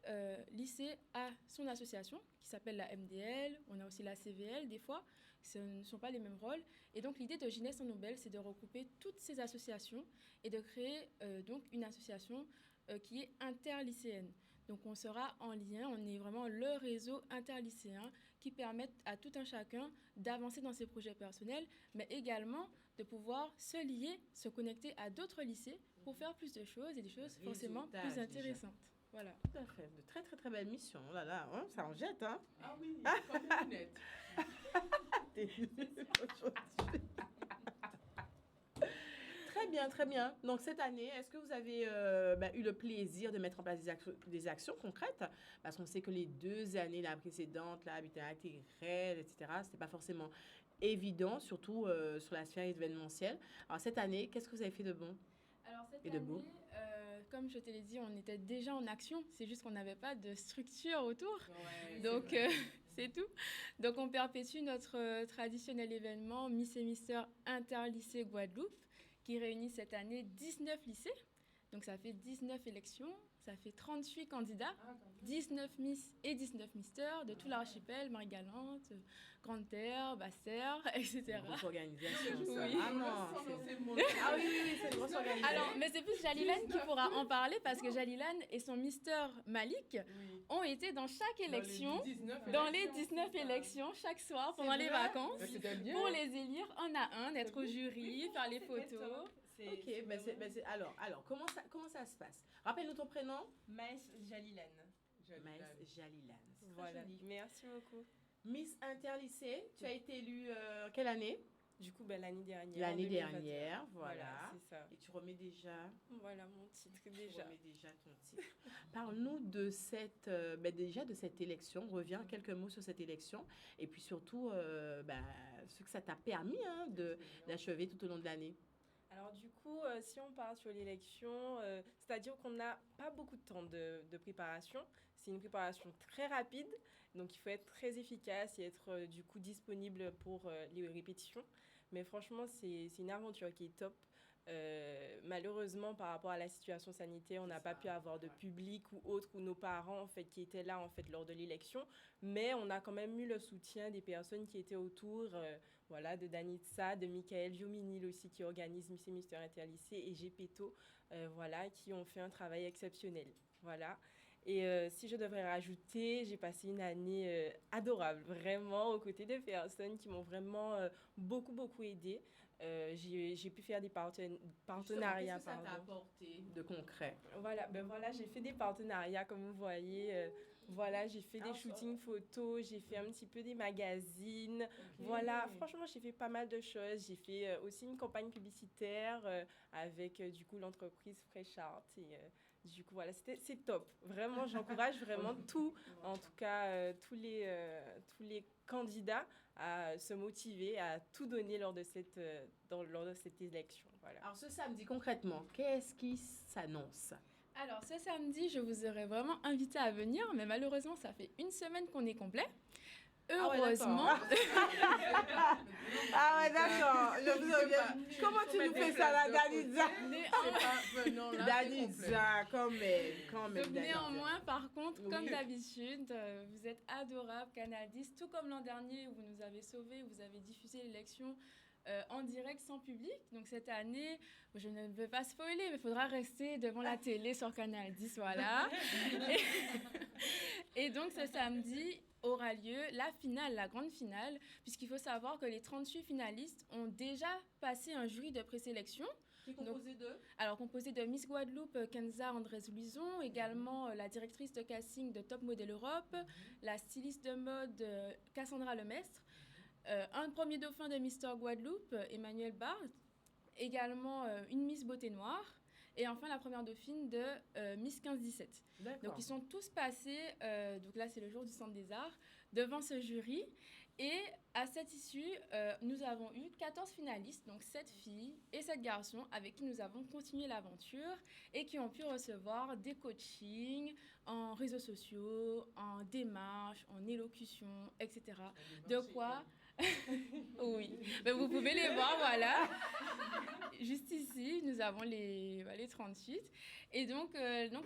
lycée a son association qui s'appelle la MDL, on a aussi la CVL des fois, ce ne sont pas les mêmes rôles. Et donc l'idée de Jeunesse en Nouvelle, c'est de regrouper toutes ces associations et de créer donc une association qui est interlycéenne. Donc on sera en lien, on est vraiment le réseau interlycéen qui permet à tout un chacun d'avancer dans ses projets personnels, mais également de pouvoir se lier, se connecter à d'autres lycées pour faire plus de choses et des choses forcément plus intéressantes. Voilà. Tout à fait. De très, très, très belles missions. Oh là là, hein, ça en jette, hein? Ah oui, comme des lunettes. Très bien, très bien. Donc, cette année, est-ce que vous avez eu le plaisir de mettre en place des actions concrètes? Parce qu'on sait que les 2 années la précédentes, l'habitat intégrel, etc., c'était pas forcément évident, surtout sur la sphère événementielle. Alors, cette année, qu'est-ce que vous avez fait de bon? Alors, cette et de année, beau? Comme je te l'ai dit, on était déjà en action. C'est juste qu'on n'avait pas de structure autour. Ouais, Donc, c'est tout. Donc, on perpétue notre traditionnel événement Miss et Mister Interlycée Guadeloupe, qui réunit cette année 19 lycées. Donc, ça fait 19 élections. Ça fait 38 candidats, 19 Miss et 19 Misters de tout l'archipel, Marie-Galante, Grande-Terre, Basse-Terre, etc. C'est une grosse organisation, ça. Oui. Ah non, ah oui, c'est une grosse organisation. Alors, mais c'est plus Jalilane qui pourra en parler, parce que Jalilane et son Mister Malik ont été dans chaque élection, dans les 19 élections, chaque soir pendant les vacances, pour les élire un à un, être au jury, faire les photos. Ok, alors, comment ça se passe? Rappelle-nous ton prénom. Maës Jalilane. Maës Jalilane. Voilà, merci beaucoup. Miss Interlycée, tu as été élue quelle année? Du coup, l'année dernière. en L'année 2021. dernière, voilà. C'est ça. Et tu remets déjà, Voilà mon titre tu déjà. remets déjà ton titre. Parle-nous de déjà de cette élection. Reviens quelques mots sur cette élection. Et puis surtout, ce que ça t'a permis d'achever tout au long de l'année. Alors du coup, si on part sur l'élection, c'est-à-dire qu'on n'a pas beaucoup de temps de préparation. C'est une préparation très rapide, donc il faut être très efficace et être du coup disponible pour les répétitions. Mais franchement, c'est une aventure qui est top. Malheureusement, par rapport à la situation sanitaire, on n'a pas pu avoir de public ou autre, ou nos parents en fait qui étaient là en fait lors de l'élection. Mais on a quand même eu le soutien des personnes qui étaient autour, voilà, de Danitza, de Michael Viominil aussi qui organise Miss et Mister Interlycée et Gepetto, voilà, qui ont fait un travail exceptionnel. Voilà. Et si je devrais rajouter, j'ai passé une année adorable, vraiment, aux côtés de personnes qui m'ont vraiment beaucoup, beaucoup aidée. J'ai pu faire des partenariats. Qu'est-ce que ça t'a apporté de concret? Voilà, j'ai fait des partenariats, comme vous voyez. Voilà, j'ai fait des shootings photos, j'ai fait un petit peu des magazines. Voilà, franchement, j'ai fait pas mal de choses. J'ai fait aussi une campagne publicitaire avec, du coup, l'entreprise Fresh Art. Et du coup, voilà, c'est top. Vraiment, j'encourage vraiment en tout cas, tous les candidats à se motiver, à tout donner lors de cette élection. Voilà. Alors, ce samedi, concrètement, qu'est-ce qui s'annonce? Alors, ce samedi, je vous aurais vraiment invité à venir, mais malheureusement, ça fait une semaine qu'on est complet. Heureusement. Ah ouais, d'accord. Comment tu nous fais ça, là, Danitza? Danitza, quand même. Donc, néanmoins, par contre, comme d'habitude, vous êtes adorables, Canal 10, tout comme l'an dernier où vous nous avez sauvés, où vous avez diffusé l'élection en direct sans public. Donc cette année, je ne vais pas spoiler, mais il faudra rester devant la télé sur Canal 10, voilà. Et donc ce samedi aura lieu la finale, la grande finale, puisqu'il faut savoir que les 38 finalistes ont déjà passé un jury de présélection. Qui est composé de? Alors, composé de Miss Guadeloupe, Kenza Andrés-Louison, également la directrice de casting de Top Model Europe, la styliste de mode Cassandra Lemestre, un premier dauphin de Mister Guadeloupe, Emmanuel Barth, également une Miss Beauté Noire, et enfin la première dauphine de Miss 15-17. Donc ils sont tous passés, donc là c'est le jour du Centre des Arts, devant ce jury. Et à cette issue, nous avons eu 14 finalistes, donc 7 filles et 7 garçons avec qui nous avons continué l'aventure et qui ont pu recevoir des coachings en réseaux sociaux, en démarche, en élocution, etc. De quoi... Oui, mais vous pouvez les voir, voilà. Juste ici, nous avons les 38. Et donc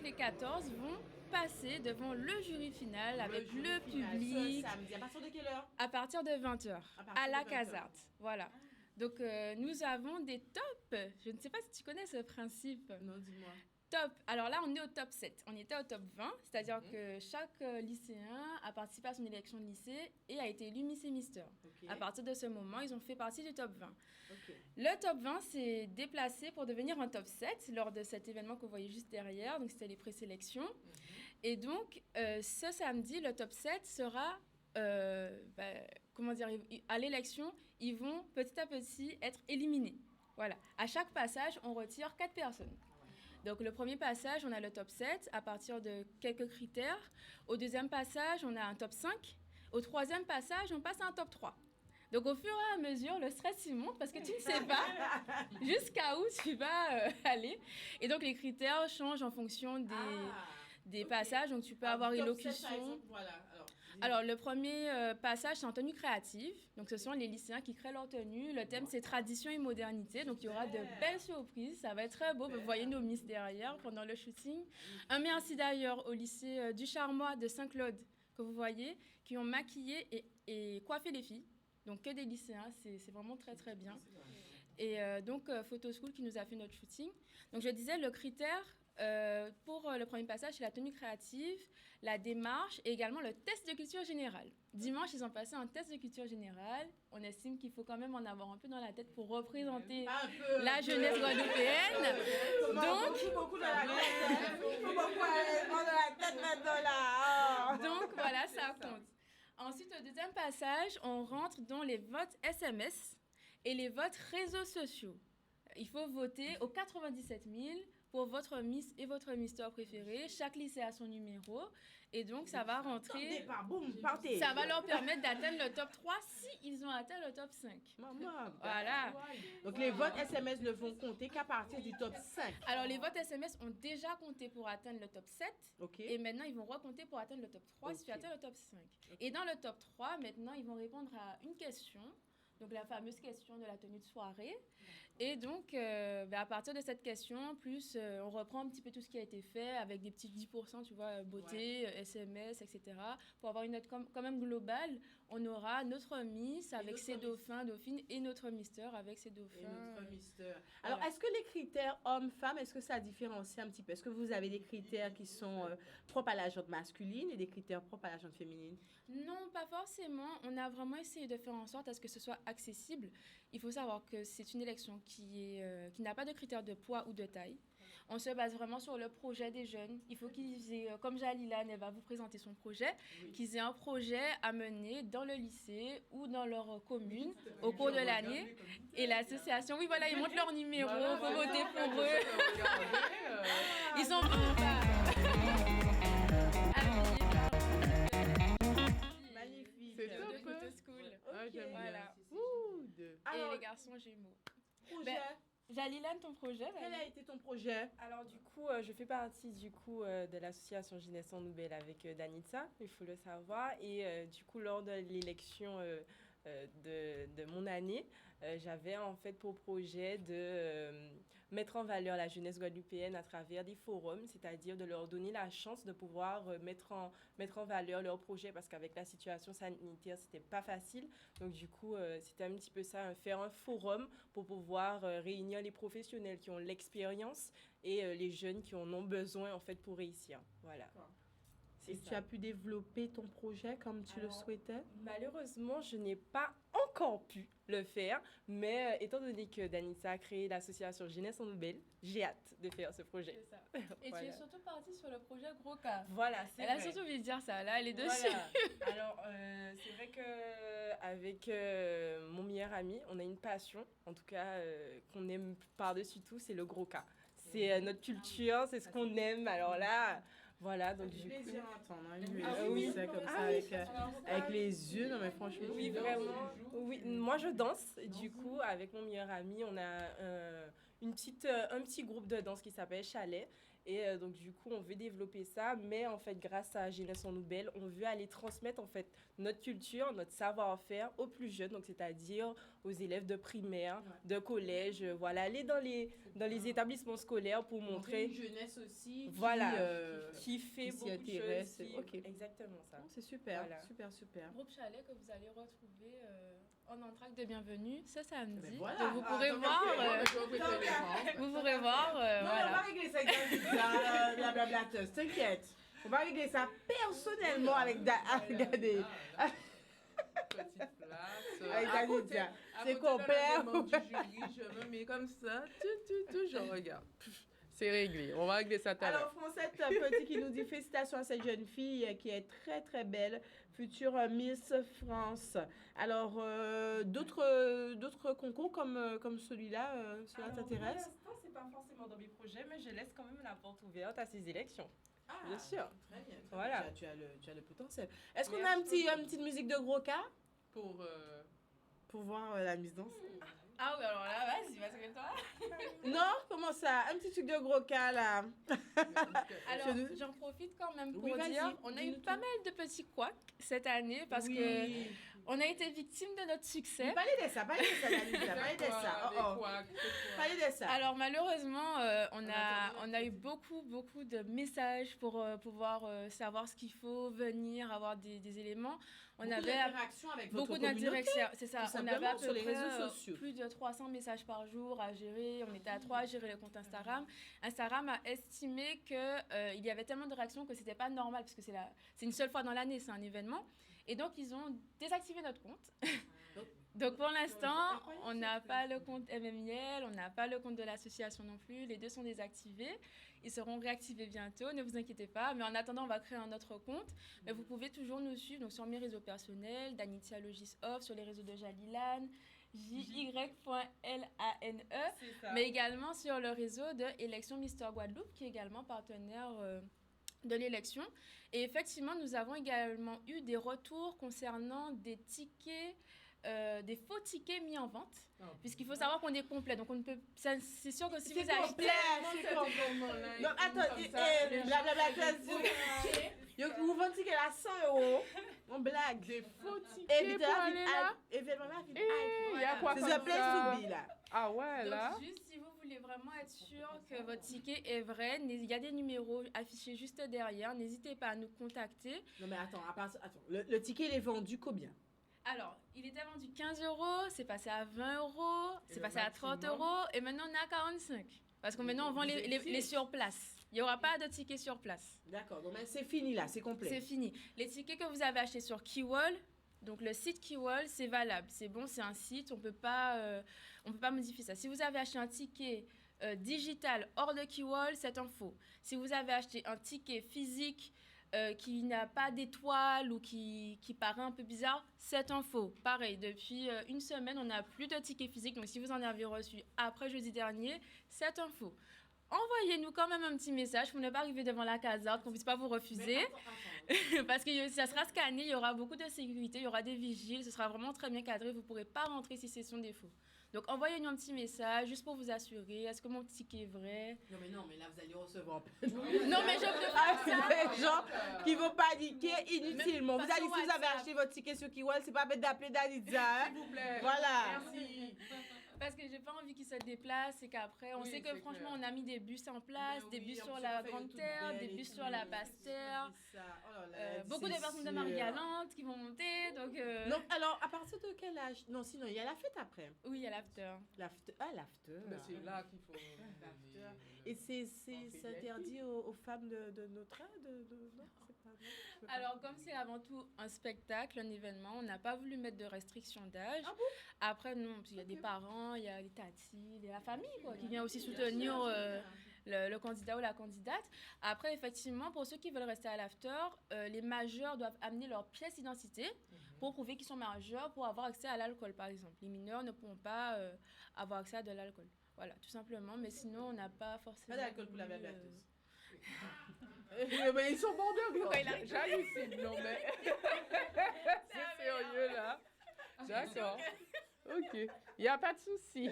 les 14 vont passer devant le jury final avec le public. Ce samedi, à partir de quelle heure? À partir de 20h, à la Casarte. Voilà. Donc, nous avons des tops. Je ne sais pas si tu connais ce principe. Non, dis-moi. Top. Alors là, on est au top 7. On était au top 20, c'est-à-dire que chaque lycéen a participé à son élection de lycée et a été élu Miss et Mister. Okay. À partir de ce moment, ils ont fait partie du top 20. Okay. Le top 20 s'est déplacé pour devenir un top 7 lors de cet événement que vous voyez juste derrière. Donc, c'était les présélections. Et donc, ce samedi, le top 7 sera... à l'élection, ils vont petit à petit être éliminés. Voilà. À chaque passage, on retire 4 personnes. Donc, le premier passage, on a le top 7 à partir de quelques critères. Au deuxième passage, on a un top 5. Au troisième passage, on passe à un top 3. Donc, au fur et à mesure, le stress, il monte parce que tu ne sais pas jusqu'à où tu vas aller. Et donc, les critères changent en fonction des passages. Donc, tu peux avoir élocution. Alors, le premier passage, c'est en tenue créative. Donc, ce sont les lycéens qui créent leur tenue. Le thème, c'est tradition et modernité. Donc, il y aura de belles surprises. Ça va être très beau. Vous voyez nos miss derrière pendant le shooting. Un merci d'ailleurs au lycée du Charmois de Saint-Claude, que vous voyez, qui ont maquillé et coiffé les filles. Donc, que des lycéens. C'est vraiment très, très bien. Et donc, Photo School qui nous a fait notre shooting. Donc, je disais, le critère... pour le premier passage, c'est la tenue créative, la démarche et également le test de culture générale. Dimanche, ils ont passé un test de culture générale. On estime qu'il faut quand même en avoir un peu dans la tête pour représenter la jeunesse guadeloupéenne. Donc, voilà, ça compte. Ensuite, au deuxième passage, on rentre dans les votes SMS. Et les votes réseaux sociaux. Il faut voter aux 97 000 pour votre Miss et votre Mister préféré. Chaque lycée a son numéro. Et donc, ça va rentrer... Départ, boum, partez. Ça va leur permettre d'atteindre le top 3 si ils ont atteint le top 5. Maman. Voilà. Donc les votes SMS ne vont compter qu'à partir du top 5. Alors, les votes SMS ont déjà compté pour atteindre le top 7. OK. Et maintenant, ils vont recompter pour atteindre le top 3 si tu Ok. atteins le top 5. Et dans le top 3, maintenant, ils vont répondre à une question. Donc, la fameuse question de la tenue de soirée. Et donc, à partir de cette question, plus on reprend un petit peu tout ce qui a été fait avec des petits 10%, tu vois, beauté, SMS, etc. Pour avoir une note quand même globale, on aura notre Miss avec ses dauphins, dauphines et notre Mister avec ses dauphins. Et notre Mister. Alors, Voilà. est-ce que les critères hommes-femmes, est-ce que ça différencie un petit peu? Est-ce que vous avez des critères qui sont propres à la gente masculine et des critères propres à la gente féminine? Non, pas forcément. On a vraiment essayé de faire en sorte à ce que ce soit accessible. Il faut savoir que c'est une élection qui n'a pas de critères de poids ou de taille. On se base vraiment sur le projet des jeunes. Il faut qu'ils aient, comme Jalila, elle va vous présenter son projet, qu'ils aient un projet à mener dans le lycée ou dans leur commune au cours de l'année. Et l'association, oui, voilà, ils montrent leur numéro, il faut voter pour eux. Ils sont Magnifique. C'est de top, Photo hein? School. Ah, j'aime bien. Voilà. Good. Alors, Et les garçons jumeaux. projet. Jalilan, ton projet Quel a été ton projet? Alors du coup, je fais partie du coup de l'association Jeunesse en Nouvelle avec Danitza, il faut le savoir. Et du coup, lors de l'élection de mon année, j'avais en fait pour projet de mettre en valeur la jeunesse guadeloupéenne à travers des forums, c'est-à-dire de leur donner la chance de pouvoir mettre en valeur leurs projets parce qu'avec la situation sanitaire, c'était pas facile. Donc du coup, c'était un petit peu ça, faire un forum pour pouvoir réunir les professionnels qui ont l'expérience et les jeunes qui en ont besoin en fait pour réussir. Voilà. C'est Et ça. tu as pu développer ton projet comme tu le Alors, souhaitais? Malheureusement, je n'ai pas encore pu le faire, mais étant donné que Danitza a créé l'association Jeunesse en Nouvelle, j'ai hâte de faire ce projet. C'est ça. Et Voilà. tu es surtout partie sur le projet Gros Cas. Voilà, c'est Elle a vrai. surtout envie de dire ça, là, elle est dessus. Voilà. Alors, c'est vrai que avec mon meilleur ami, on a une passion, en tout cas qu'on aime par-dessus tout, c'est le gros cas. C'est notre culture, c'est ce qu'on aime. Alors là, voilà, donc du coup. plaisir à entendre. Hein, oui. ça comme ça, Ah oui, avec les yeux. Non, mais franchement, Oui, vraiment. Oui, moi je danse. Et du coup, avec mon meilleur ami, on a un petit groupe de danse qui s'appelle Chalet. Et donc, du coup, on veut développer ça. Mais en fait, grâce à Jeunesse en Nouvelle, on veut aller transmettre en fait notre culture, notre savoir-faire aux plus jeunes. Donc, c'est-à-dire aux élèves de primaire, de collège. Voilà, aller dans les établissements scolaires pour montrer. Une jeunesse aussi. Voilà. Qui Qui fait qui s'y beaucoup de intéresse. choses. Ok. Exactement ça. C'est super, Voilà. super. Groupe Chalet que vous allez retrouver en entracte de bienvenue ce samedi. Mais voilà. Donc, vous pourrez Ah, voir. Vous pourrez voir. Non, on va Voilà. régler ça avec la blablateuse, t'inquiète. On va régler ça personnellement avec Dadé. Petite place. Avec à côté- Danitza. à C'est côté de complet. la demande du jury, je me mets comme ça. Tout, je regarde. C'est réglé. On va régler ça tout à l'heure. Alors, Francette Petit qui nous dit félicitations à cette jeune fille qui est très très belle, future Miss France. Alors, d'autres concours comme celui-là, cela Alors, t'intéresse? Pour l'instant, c'est pas forcément dans mes projets, mais je laisse quand même la porte ouverte à ces élections. Ah, bien sûr. Très bien. Voilà. Tu as le potentiel. Est-ce qu'on a une petite musique de gros cas pour voir la mise danse? Ah oui, alors là, vas-y, que toi. Non? Comment ça? Un petit truc de gros cas là. Alors, Je- j'en profite quand même pour Oui, vas-y, dire, on a eu dis-nous pas mal de petits couacs cette année parce que on a été victime de notre succès. Parlez de ça, Danitza, parlez de ça. Parlez de ça. Alors malheureusement, on a eu beaucoup de messages pour pouvoir savoir ce qu'il faut venir, avoir des éléments. On Beaucoup avait d'interactions avec votre beaucoup communauté. d'interactions, c'est ça. tout On avait simplement, à peu sur les près, réseaux sociaux. plus de 300 messages par jour à gérer. On était à 3 à gérer le compte Instagram. Instagram a estimé que il y avait tellement de réactions que c'était pas normal parce que c'est une seule fois dans l'année, c'est un événement. Et donc ils ont désactivé notre compte. Donc pour l'instant, on n'a pas le compte MMIL, on n'a pas le compte de l'association non plus. Les deux sont désactivés. Ils seront réactivés bientôt, ne vous inquiétez pas. Mais en attendant, on va créer un autre compte. Mais vous pouvez toujours nous suivre donc sur mes réseaux personnels, Danitza Logis Off, sur les réseaux de Jalilan. JY.LANE, C'est ça. mais également sur le réseau de Élection Mister Guadeloupe, qui est également partenaire de l'élection. Et effectivement, nous avons également eu des retours concernant des tickets, des faux tickets mis en vente, puisqu'il faut savoir qu'on est complet. Donc, on ne peut. C'est sûr que si C'est vous achetez. complet, c'est complet. Non, attends, vous vendez ticket à 100 €. On blague. Des faux Et tickets pour aller là. événement là, Il y a quoi c'est comme un place ça? to be, là. Ah ouais, là. Donc, juste si vous voulez vraiment être sûr que votre ticket est vrai, il y a des numéros affichés juste derrière. N'hésitez pas à nous contacter. Non, mais attends, le ticket, il est vendu combien? Alors, il était vendu 15 €, c'est passé à 20 €, c'est passé à 30 € et maintenant on est à 45. Parce que maintenant on vend les sur place. Il n'y aura pas de tickets sur place. D'accord, donc c'est fini là, c'est complet. C'est fini. Les tickets que vous avez achetés sur Keywall, donc le site Keywall, c'est valable. C'est bon, c'est un site, on peut pas modifier ça. Si vous avez acheté un ticket digital hors de Keywall, c'est un faux. Si vous avez acheté un ticket physique qui n'a pas d'étoile ou qui paraît un peu bizarre, c'est un faux. Pareil, depuis une semaine, on n'a plus de tickets physiques. Donc, si vous en avez reçu après jeudi dernier, c'est un faux. Envoyez-nous quand même un petit message pour ne pas arriver devant la caserne, qu'on ne puisse pas vous refuser. Parce que ça sera scanné, il y aura beaucoup de sécurité, il y aura des vigiles, ce sera vraiment très bien cadré. Vous ne pourrez pas rentrer si ce sont des faux. Donc, envoyez-nous un petit message juste pour vous assurer. Est-ce que mon ticket est vrai? Non, mais là, vous allez recevoir. Non, mais je peux faire ça. Des gens qui vont paniquer inutilement. Vous allez, si vous avez acheté votre ticket sur Keywall, c'est pas bête d'appeler Danitza. Hein? S'il vous plaît. Voilà. Merci. Parce que j'ai pas envie qu'ils se déplacent et qu'après, on Oui, sait que c'est franchement, clair. on a mis des bus en place, des bus sur la Grande Terre, des bus sur la Basse Terre. Beaucoup de personnes de Marie-Galante qui vont monter, donc... Donc, alors, à partir de quel âge? Non, sinon, il y a la fête après. Oui, il y a l'after. L'after. Mais c'est là qu'il faut. Et c'est interdit aux femmes de notre âge non, c'est pas vrai. Alors, comme c'est avant tout un spectacle, un événement, on n'a pas voulu mettre de restriction d'âge. Ah bon? Après, non, parce qu'il y a des parents, il y a les tatis, il y a la famille, quoi, qui vient aussi soutenir le candidat ou la candidate. Après, effectivement, pour ceux qui veulent rester à l'after, les majeurs doivent amener leur pièce d'identité pour prouver qu'ils sont majeurs pour avoir accès à l'alcool, par exemple. Les mineurs ne pourront pas avoir accès à de l'alcool. Voilà, tout simplement. Mais sinon, on n'a pas forcément... Pas d'alcool pour la blagueuse. Mais ils sont bons de Pourquoi il arrive? J'hallucine, non mais. C'est sérieux là. D'accord. Ok. Il n'y a pas de souci.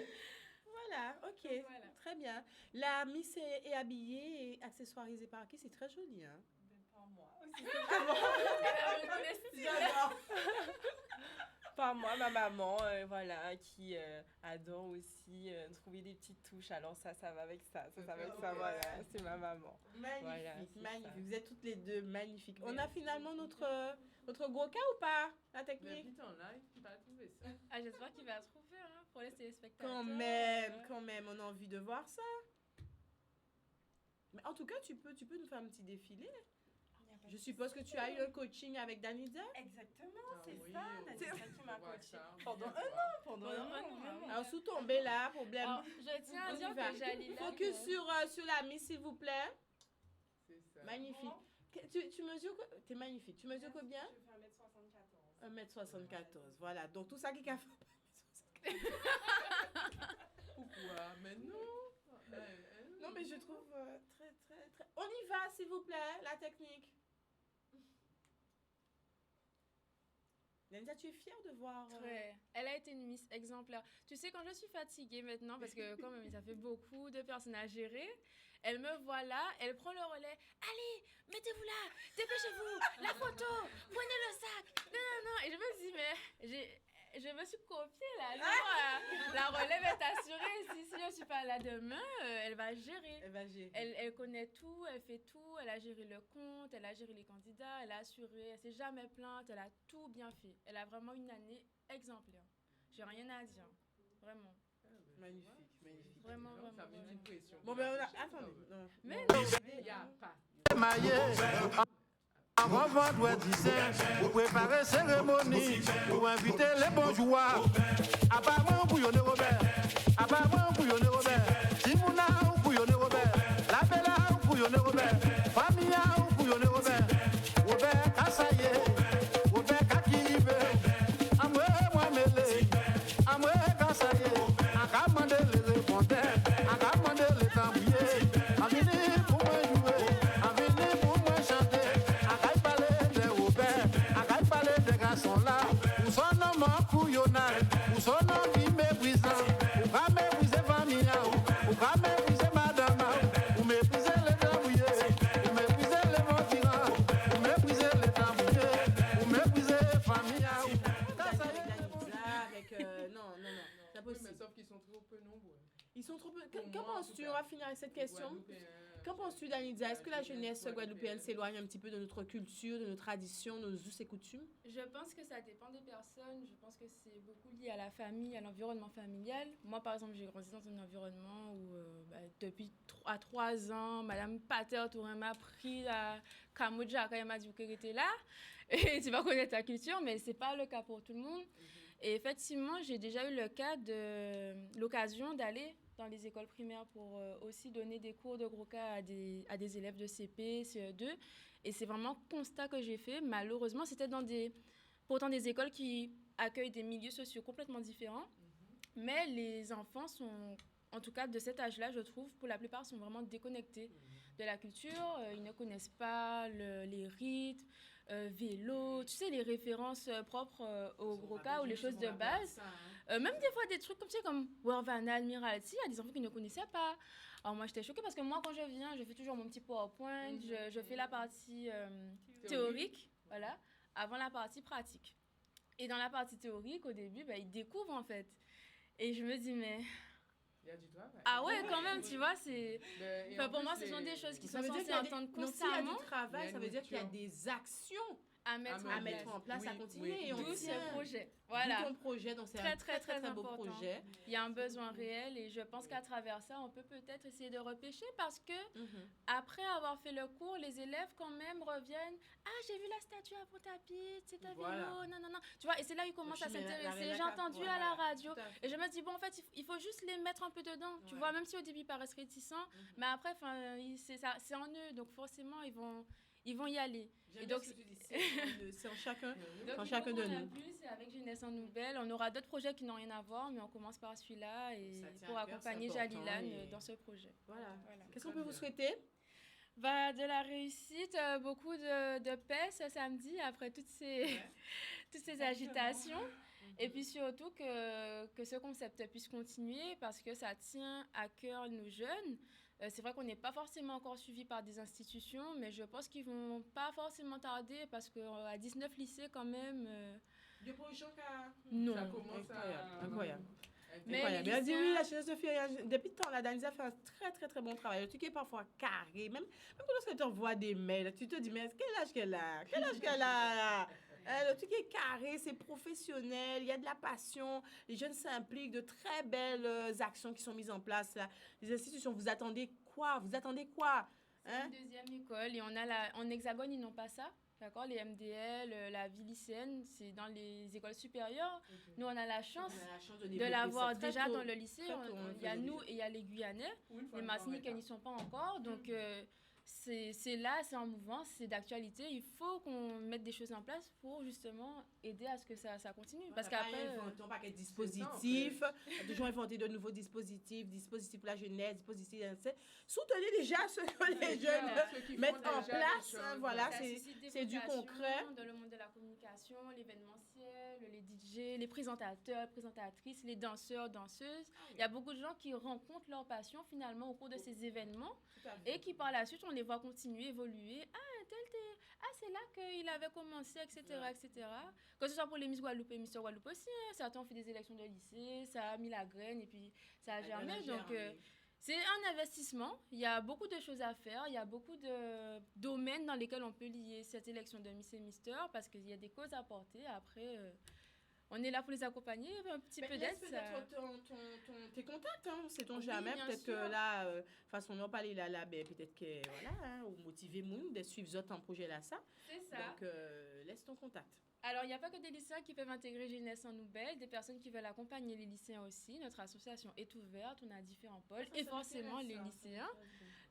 Voilà, ok. Voilà. Très bien. La Miss est habillée et accessoirisée par qui? C'est très joli, hein? Par moi. J'adore. Par moi, ma maman, voilà, qui adore aussi trouver des petites touches. Alors ça va avec ça. Ça va avec ça, voilà. C'est ma maman. Magnifique, Voilà, c'est magnifique. ça. Vous êtes toutes les deux magnifiques. On a finalement notre gros cas ou pas? La Mais technique? putain, là, il va trouver ça. Ah, j'espère qu'il va trouver hein, pour les téléspectateurs. Quand même, on a envie de voir ça. Mais en tout cas, tu peux nous faire un petit défilé. Je suppose que tu as eu un coaching avec Danitza. Exactement, c'est oui, ça. on C'est voit ça qui m'a voit coaché. ça, on Pendant voit un ça. an, pendant un an, vraiment. Alors, sous tombé là, problème. Alors, je tiens à On y dire va. que Jalila... Focus sur la Miss, s'il vous plaît. C'est ça. Magnifique. Tu mesures quoi? T'es magnifique. Tu mesures combien? Je fais 1m74. 1m74. Voilà. Donc, tout ça qui a fait. Pourquoi? Mais non. Non, mais je trouve très. On y va, s'il vous plaît, la technique. Danitza, tu es fière de voir. Très. Elle a été une Miss exemplaire. Tu sais, quand je suis fatiguée maintenant, parce que quand même, ça fait beaucoup de personnes à gérer, elle me voit là, elle prend le relais. Allez, mettez-vous là, dépêchez-vous, la photo, prenez le sac. Non. Et je me dis, mais je me suis copiée là. Genre, la relève est assurée. Si je ne suis pas là demain, elle va gérer. Elle va gérer. Elle connaît tout, elle fait tout, elle a géré le compte, elle a géré les candidats, elle a assuré, elle s'est jamais plainte, elle a tout bien fait. Elle a vraiment une année exemplaire. J'ai rien à dire, vraiment. Magnifique, magnifique. Vraiment, Ça vraiment. met une vraiment. pression. Bon, ben, on a. Attendez. Non. Mais Il n'y a pas. Avant vendredi saint, pour préparer cérémonie, pour inviter les bons joueurs. Apparemment, bouillonner Robert. Apparemment, bouillonner Robert. Timouna, bouillonner Robert. La Bella, bouillonner Robert. Familla, bouillonner Robert. Robert Kassaye, Robert Kakibe. Amwe, moi mêlé. Amwe, couillonnage, ou son envie méprisant, ou pas mépriser famille, ou pas mépriser madame, ou mépriser les débrouillés, ou mépriser les mentirants, ou mépriser les tambouillés, ou mépriser famille. Non, c'est Oui, possible. mais sauf qu'ils sont trop peu nombreux. Ils sont trop peu. Pour Qu'en moi, en penses-tu? tout On cas. va finir avec cette question. Guadeloupéens, Qu'en penses-tu, Danitza? Est-ce que la jeunesse Guadeloupéenne. guadeloupéenne s'éloigne un petit peu de notre culture, de nos traditions, nos us et coutumes? Je pense que ça dépend des personnes. Je pense que c'est beaucoup lié à la famille, à l'environnement familial. Moi, par exemple, j'ai grandi dans un environnement où, depuis à 3 ans, Madame Pater Tourin m'a pris à Kamodja quand elle m'a dit qu'elle était là. Et tu vas connaître ta culture, mais c'est pas le cas pour tout le monde. Et effectivement, j'ai déjà eu l'occasion d'aller dans les écoles primaires pour aussi donner des cours de Groka à des élèves de CP, CE2. Et c'est vraiment un constat que j'ai fait. Malheureusement, c'était pourtant des écoles qui accueillent des milieux sociaux complètement différents. Mais les enfants sont, en tout cas de cet âge-là, je trouve, pour la plupart, sont vraiment déconnectés de la culture. Ils ne connaissent pas les rythmes, vélo, tu sais, les références propres au Groka ou les choses de base. Même des fois, des trucs comme, tu sais, comme Wervana, Admiralty, il y a des enfants qui ne connaissaient pas. Alors moi, j'étais choquée parce que moi, quand je viens, je fais toujours mon petit PowerPoint, je fais la partie théorique, voilà, avant la partie pratique. Et dans la partie théorique, au début, ils découvrent, en fait. Et je me dis, mais... Il y a du travail. Ah ouais, quand même, tu vois, c'est... Ben, et Enfin, en pour plus, moi, ce sont des choses qui Ça sont veut dire censées qu'il y a des- entendre donc, s'il y a constamment du travail, Il y a ça une veut dire qu'il y a nourriture. des actions à mettre à en mettre place. en place, à Oui, continuer. oui. Et on D'où tient. ce projet. D'où Voilà. ton projet, donc c'est Très, un très, très très beau important. projet. Il y a un besoin réel et je pense qu'à travers ça, on peut peut-être essayer de repêcher parce que Mhm. après avoir fait le cours, les élèves quand même reviennent. Ah, j'ai vu la statue à Pontapit, c'est un Voilà. vélo, non. Tu vois, et c'est là qu'ils commencent à Tu mets la s'intéresser. J'ai entendu à la radio. Et je me dis, bon, en fait, il faut juste les mettre un peu dedans. Tu Ouais. vois, même si au début ils paraissent réticents, mais après, c'est en eux. Donc forcément, ils vont y aller. J'aime Et bien donc, ce que tu dis, c'est en chacun. Donc, Dans il chacun faut de qu'on nous. impulse et avec Jeunesse en Nouvelle, on aura d'autres projets qui n'ont rien à voir, mais on commence par celui-là et Ça tient pour à cœur, accompagner c'est important Jalilan et- dans ce projet. Voilà. Voilà. Qu'est-ce qu'on peut vous souhaiter? De la réussite, beaucoup de paix ce samedi après toutes ces agitations. Et puis surtout que ce concept puisse continuer parce que ça tient à cœur nos jeunes. C'est vrai qu'on n'est pas forcément encore suivi par des institutions, mais je pense qu'ils vont pas forcément tarder parce qu'à 19 lycées quand même... De prochain cas. non. Ça commence Incroyable. Mais Incroyable. les Elle dit oui, lycéens- la jeunesse de fille, depuis le temps, la Danisa fait un très très très bon travail. Le truc est parfois carré. Même quand tu envoies des mails, tu te dis, mais quel âge qu'elle a? Quel âge qu'elle a? Le truc est carré, c'est professionnel, il y a de la passion, les jeunes s'impliquent, de très belles actions qui sont mises en place. Là. Les institutions, vous attendez quoi? Vous attendez quoi? C'est Hein? une deuxième école et en Hexagone, ils n'ont pas ça. D'accord, les MDL, la vie lycéenne, c'est dans les écoles supérieures. Nous, on a la chance On a la chance de développer l'avoir ça très déjà tôt. dans le lycée. Très tôt, on Il y a faisait nous et il y a les Guyanais. Pour une fois, Les ils Martiniquais parlent n'y sont pas encore. Donc, c'est là, c'est en mouvance, c'est d'actualité. Il faut qu'on mette des choses en place pour justement aider à ce que ça continue. Parce qu'après... inventons pas quel dispositif, on a toujours inventé de nouveaux dispositifs pour la jeunesse, dispositifs, soutenez déjà ce que les jeunes Ceux qui font mettent en déjà place, des hein, choses. voilà, Ça c'est suscite des c'est du vocations concret. dans le monde de la communication, l'événementiel, les DJ, les présentateurs, présentatrices, les danseurs, danseuses. Il y a beaucoup de gens qui rencontrent leur passion finalement au cours de ces événements et qui par la suite on les voit continuer, évoluer. C'est là qu'il avait commencé, etc., etc. Que ce soit pour les Miss Guadeloupe et Mister Guadeloupe aussi. Hein. Certains ont fait des élections de lycée, ça a mis la graine et puis ça a germé. Donc c'est un investissement. Il y a beaucoup de choses à faire. Il y a beaucoup de domaines dans lesquels on peut lier cette élection de Miss et Mister parce qu'il y a des causes à porter. Après, on est là pour les accompagner. Un petit peu d'aide. Tes contacts, hein, sait-on Oui, jamais. bien Peut-être sûr. que là, façon on parler là, peut-être que, voilà, hein, ou motiver moun de suivre autres en projet là, ça. C'est ça. Donc, laisse ton contact. Alors, il n'y a pas que des lycéens qui peuvent intégrer Jeunesse en Nouvelle, des personnes qui veulent accompagner les lycéens aussi. Notre association est ouverte, on a différents pôles et forcément les lycéens.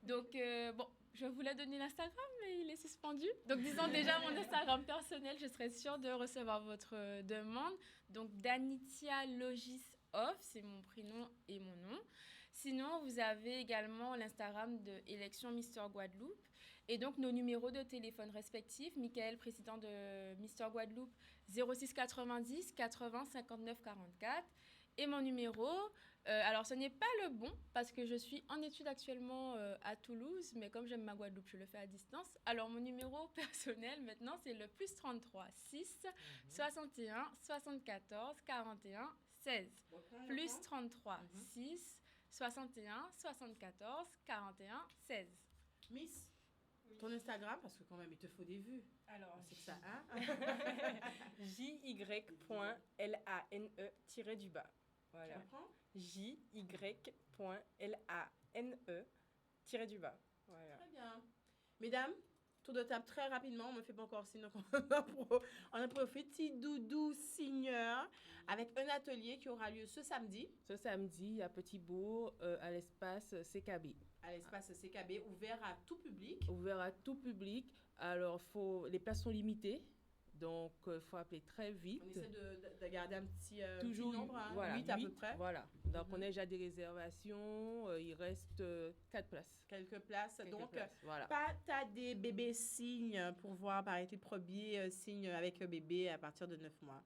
Donc, bon, je voulais donner l'Instagram, mais il est suspendu. Donc, disons déjà mon Instagram personnel, je serais sûre de recevoir votre demande. Donc, Danitia Logis Off, c'est mon prénom et mon nom. Sinon, vous avez également l'Instagram de Élection Mister Guadeloupe. Et donc, nos numéros de téléphone respectifs, Michael, président de Mister Guadeloupe, 06 90 80 59 44. Et mon numéro, alors ce n'est pas le bon parce que je suis en études actuellement à Toulouse, mais comme j'aime ma Guadeloupe, je le fais à distance. Alors mon numéro personnel maintenant, c'est le plus 33 6 61 74 41 16. Plus 33 6 61 74 41 16. Miss, ton Instagram, parce que quand même, il te faut des vues. Alors, C'est que ça, hein? JY.LANE-du-bas. Voilà. Tu comprends? JY.LANE-du-bas. Voilà. Très bien. Mesdames, tour de table très rapidement. On ne me fait pas encore sinon on a profité Doudou Seigneur avec un atelier qui aura lieu ce samedi Ce samedi, à Petit-Bourg, à l'espace CKB. à l'espace CKB, ouvert à tout public. Ouvert à tout public. Alors, les places sont limitées. Donc, il faut appeler très vite. On essaie de garder un petit, Toujours petit nombre, hein, voilà, 8 à peu 8, près. Voilà. Donc, on a déjà des réservations. Il reste 4 places. Quelques places. Quelques Donc, places, voilà. pas t'as des bébés signes pour voir apparaître les premiers signes avec un bébé à partir de 9 mois.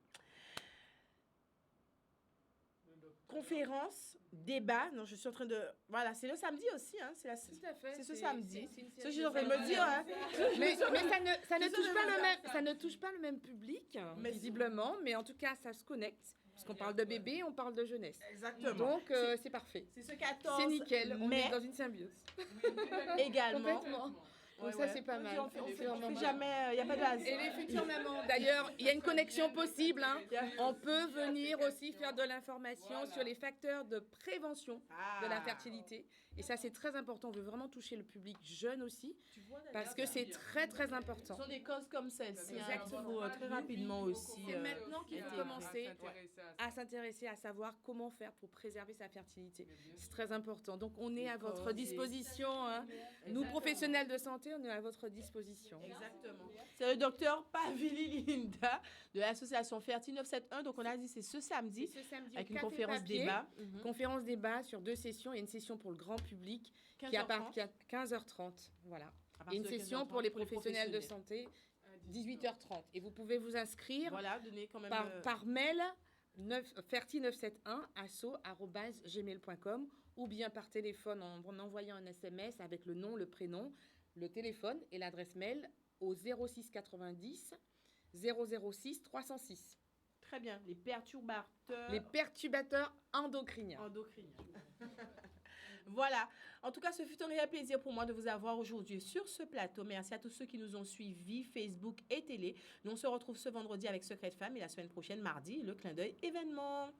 Conférence, débat. Non, je suis en train de. Voilà, c'est le samedi aussi. Hein, c'est Tout à fait. c'est ce samedi. C'est une Ça, je suis en train de me dire. Hein. Mais ça ne C'est touche ça, pas je le veux même, dire. ça ne touche pas le même public, Mais visiblement, mais en tout cas, ça se connecte. Puisqu'on parle de bébé, on parle de jeunesse. Exactement. Donc, c'est parfait. C'est ce 14 C'est nickel, on mai est dans une symbiose. également. Complètement. Donc Ouais, ça, ouais. c'est pas mal. On fait C'est vraiment mal. jamais, il n'y a pas de hasard. Et les futures mamans, d'ailleurs, il y a une connexion possible. Hein. On peut venir aussi faire de l'information sur les facteurs de prévention de la fertilité. Et ça, c'est très important. On veut vraiment toucher le public jeune aussi, parce que c'est très, très important. Ce sont des causes comme celle-ci. Hein. Exactement. Il faut très rapidement aussi. C'est maintenant qu'il faut intégrer. commencer à s'intéresser, à savoir comment faire pour préserver sa fertilité. C'est très important. Donc, on est à votre disposition. Hein. Nous, professionnels de santé, on est à votre disposition. Exactement. C'est le docteur Pavili Linda de l'association Ferti 971. Donc, on a dit c'est ce samedi Ce samedi, avec au une Café conférence Papier, débat. Conférence débat sur 2 sessions et une session pour le grand public qui est à 15h30. Voilà. Et une session pour les professionnels de santé 18h30. Et vous pouvez vous inscrire Voilà, donner quand même. par mail ferti971@gmail.com ou bien par téléphone en envoyant un SMS avec le nom, le prénom, le téléphone et l'adresse mail au 06 90 006 306. Très bien. Les perturbateurs. Les perturbateurs endocriniens. endocriniens. Voilà. En tout cas, ce fut un réel plaisir pour moi de vous avoir aujourd'hui sur ce plateau. Merci à tous ceux qui nous ont suivis, Facebook et télé. Nous, on se retrouve ce vendredi avec Secret de Femme et la semaine prochaine, mardi, le clin d'œil événement.